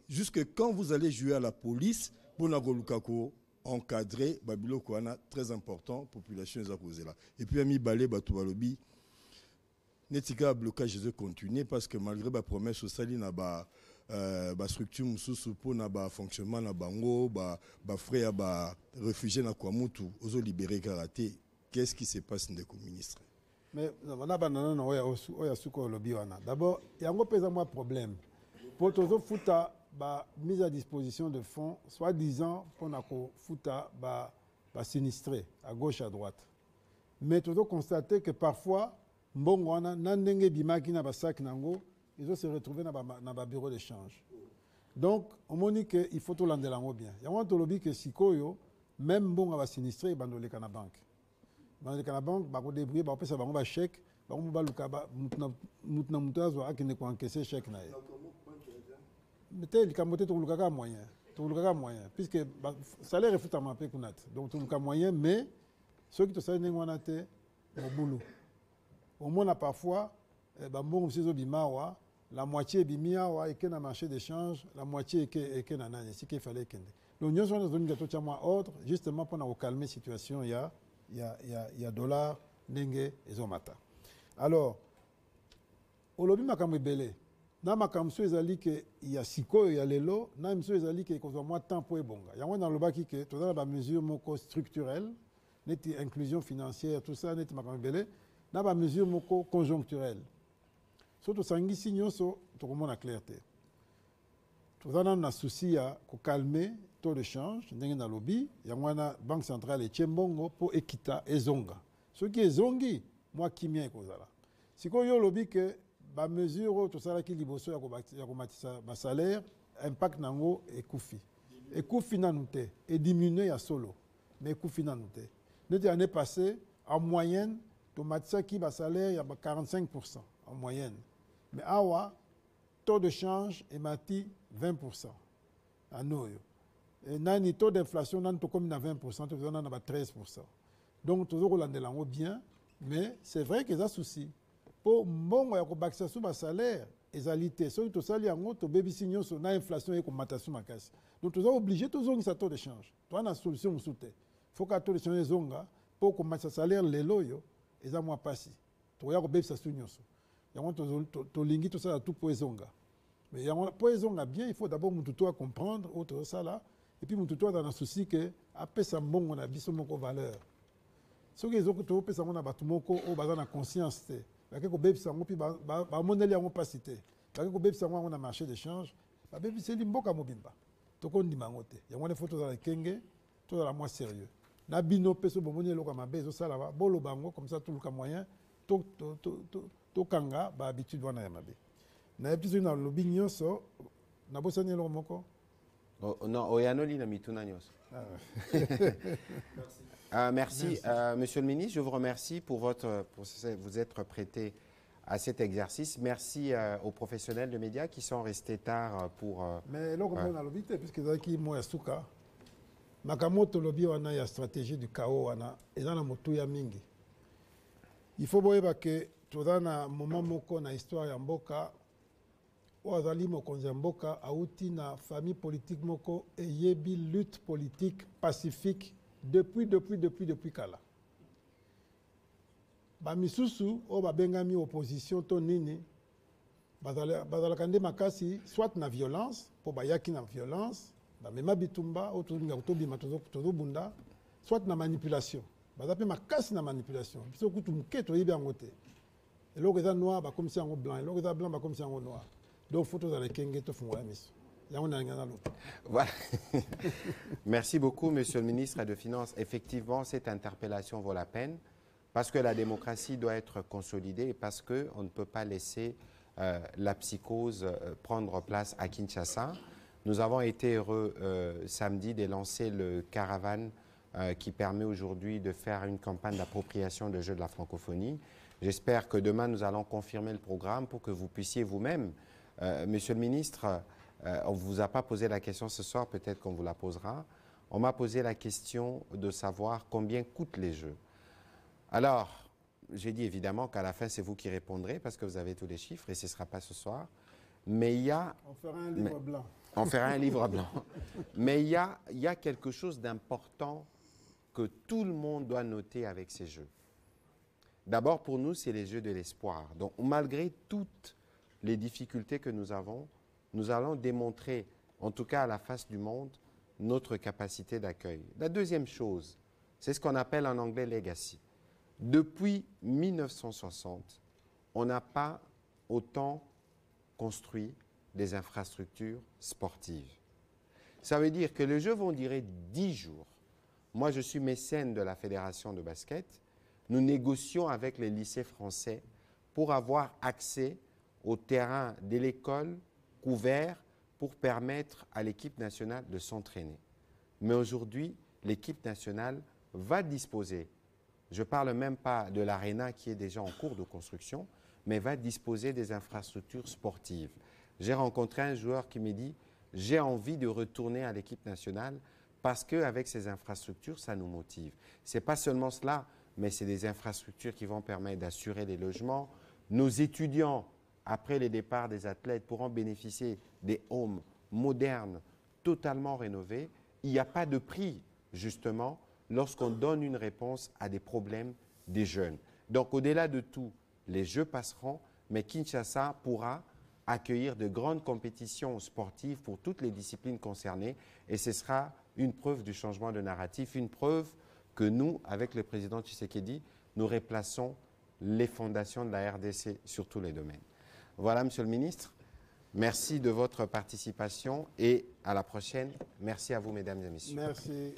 jusque quand vous allez jouer à la police, Ponako Lukako, encadré, Babilo Kouana, très important, population est à là. Et puis, Ami Balé, Batoualobi, Netika blocage de continuer parce que malgré la promesse au Sali, na ba structure mususu pour na ba fonctionnement na bango, ba frère ba réfugiés na Kwamutu, ozo libérer karaté. Qu'est-ce qui se passe ndeko ministre? Mais d'abord, il y a un peu problème. Pour tous futa mise à disposition de fonds, soi-disant pour na futa sinistré à gauche à droite. Mais tu dois constater que parfois mbongo wana nandenge bimaki na basak nango, ils vont se retrouver dans le bureau d'échange. Donc, on dit qu'il faut tout l'andelango bien. Il y a un tolobi que sikoyo, même mbongo va sinistrer, il va dans la banque. Dans la banque, il va débrouiller, il va faire un chèque, il va encaisser chèque. Mais il y a moyen. Puisque le salaire est foutu à ma paix. Donc, il y a moyen, mais ceux qui te savent, c'est au boulot. Au moins, parfois, la moitié est dans le marché d'échange, la moitié est dans le c'est qu'il fallait qu'il donc, nous sommes dans un ordre, justement pour calmer la situation. Il y a dollars, dengue et zomata. Alors, au lobby, je belé. Na makamso ezali que il y a siko, il y a lelo, na mso ezali que il moins temps pour ebonga. Il y a dans le baki que tout ça la mesure moko structurelle, net inclusion financière, tout ça net makamso belé. Dans la mesure conjoncturelle. Surtout, si nous avons la clarté. Nous avons un souci à calmer le taux de change. Nous avons un lobby. Il y a une banque centrale et Tchembongo pour Ekita et Zonga. Ce qui est Zongi, moi qui m'y ai causé là. Si vous avez un lobby que la mesure, tout ça qui est libre, le salaire, impact nango et Koufi. Et Koufi n'a noté. Et diminué à solo. Mais Koufi n'a noté. L'année passée, en moyenne, tomatisaki basalaire ya 45% en moyenne. Mais awa, taux de change emati 20%. Anoyo. Et nani taux d'inflation nan to comme na 20%, to na 13%. Donc toujours rolandelango bien, mais c'est vrai que ça souci. Pour mbongo ya ko bakisa sous basalaire, ezalité, so to sali yango to baby signo so na inflation et ko matassu makasi. Donc toujours obligé to zongi sa taux de change. To na solution soute. Faut que taux de change zonga pour ko matisa salaire lelo yo, eza moi passi. To ya ko baby sa sunyoso. Yango to lingi to ça tout pour ezonga. Mais pour ezonga bien, il faut d'abord mututo à comprendre autre ça là. Et puis mututo dans un souci que après ça mbongo na biso moko valeur. Ce que les autres to pesa mona batumoko o baza na conscience te. Bake ko baby sango puis ba moneli yango pasité. Bake ko baby sango on a marché d'échange. Ba baby c'est limboka mobimba. To ko ndima ngote. Yango les photos dans la kenge, to dans la moi sérieux. Na bino peso bomoni loka mabe zo sala ba bolo bango comme ça tout le moyen to kanga ba habitude wana ya mabe. Na episo na lobi nyonso na bosani lo moko. Non, oyanoli na mituna nyonso. Merci. Monsieur le ministre, je vous remercie pour vous être prêté à cet exercice. Merci aux professionnels de médias qui sont restés tard pour... Mais là, on a lobby, puisque c'est qui moi suka. Makamoto lobby wana ya stratégie du chaos wana eza na motu ya mingi. Il faut boyeba que toza na moment moko na histoire ya mboka oazali mokonzi ya mboka auti na famille politique moko eyebi lutte politique pacifique depuis kala. Ba misusu o ba bengami opposition to nini bazala kande makasi soit na violence po bayaki na violence ba mema bitumba o to nga to bima to bunda soit na manipulation bazape makasi na manipulation biso kutu muketo yebi angote eloko eza noir ba comme si yango blanc eloko eza blanc ba comme si yango noir donc photos dans les kenge to fungola miso. Voilà. Merci beaucoup, Monsieur le ministre des Finances. Effectivement, cette interpellation vaut la peine parce que la démocratie doit être consolidée et parce qu'on ne peut pas laisser la psychose prendre place à Kinshasa. Nous avons été heureux samedi de lancer le caravane qui permet aujourd'hui de faire une campagne d'appropriation de jeux de la francophonie. J'espère que demain, nous allons confirmer le programme pour que vous puissiez vous-même, Monsieur le ministre, on ne vous a pas posé la question ce soir, peut-être qu'on vous la posera. On m'a posé la question de savoir combien coûtent les jeux. Alors, j'ai dit évidemment qu'à la fin, c'est vous qui répondrez parce que vous avez tous les chiffres et ce ne sera pas ce soir. Mais il y a... On fera un livre blanc. On fera un livre blanc. Mais il y a quelque chose d'important que tout le monde doit noter avec ces jeux. D'abord, pour nous, c'est les jeux de l'espoir. Donc, malgré toutes les difficultés que nous avons, nous allons démontrer, en tout cas à la face du monde, notre capacité d'accueil. La deuxième chose, c'est ce qu'on appelle en anglais legacy. Depuis 1960, on n'a pas autant construit des infrastructures sportives. Ça veut dire que les Jeux vont durer 10 jours. Moi, je suis mécène de la Fédération de basket. Nous négocions avec les lycées français pour avoir accès au terrain de l'école couvert pour permettre à l'équipe nationale de s'entraîner. Mais aujourd'hui, l'équipe nationale va disposer, je ne parle même pas de l'aréna qui est déjà en cours de construction, mais va disposer des infrastructures sportives. J'ai rencontré un joueur qui me dit « j'ai envie de retourner à l'équipe nationale parce qu'avec ces infrastructures, ça nous motive ». Ce n'est pas seulement cela, mais c'est des infrastructures qui vont permettre d'assurer les logements. Nos étudiants, après les départs des athlètes, pourront bénéficier des homes modernes, totalement rénovés. Il n'y a pas de prix, justement, lorsqu'on donne une réponse à des problèmes des jeunes. Donc, au-delà de tout, les Jeux passeront, mais Kinshasa pourra accueillir de grandes compétitions sportives pour toutes les disciplines concernées. Et ce sera une preuve du changement de narratif, une preuve que nous, avec le président Tshisekedi, nous replaçons les fondations de la RDC sur tous les domaines. Voilà, Monsieur le ministre. Merci de votre participation et à la prochaine. Merci à vous, mesdames et messieurs. Merci.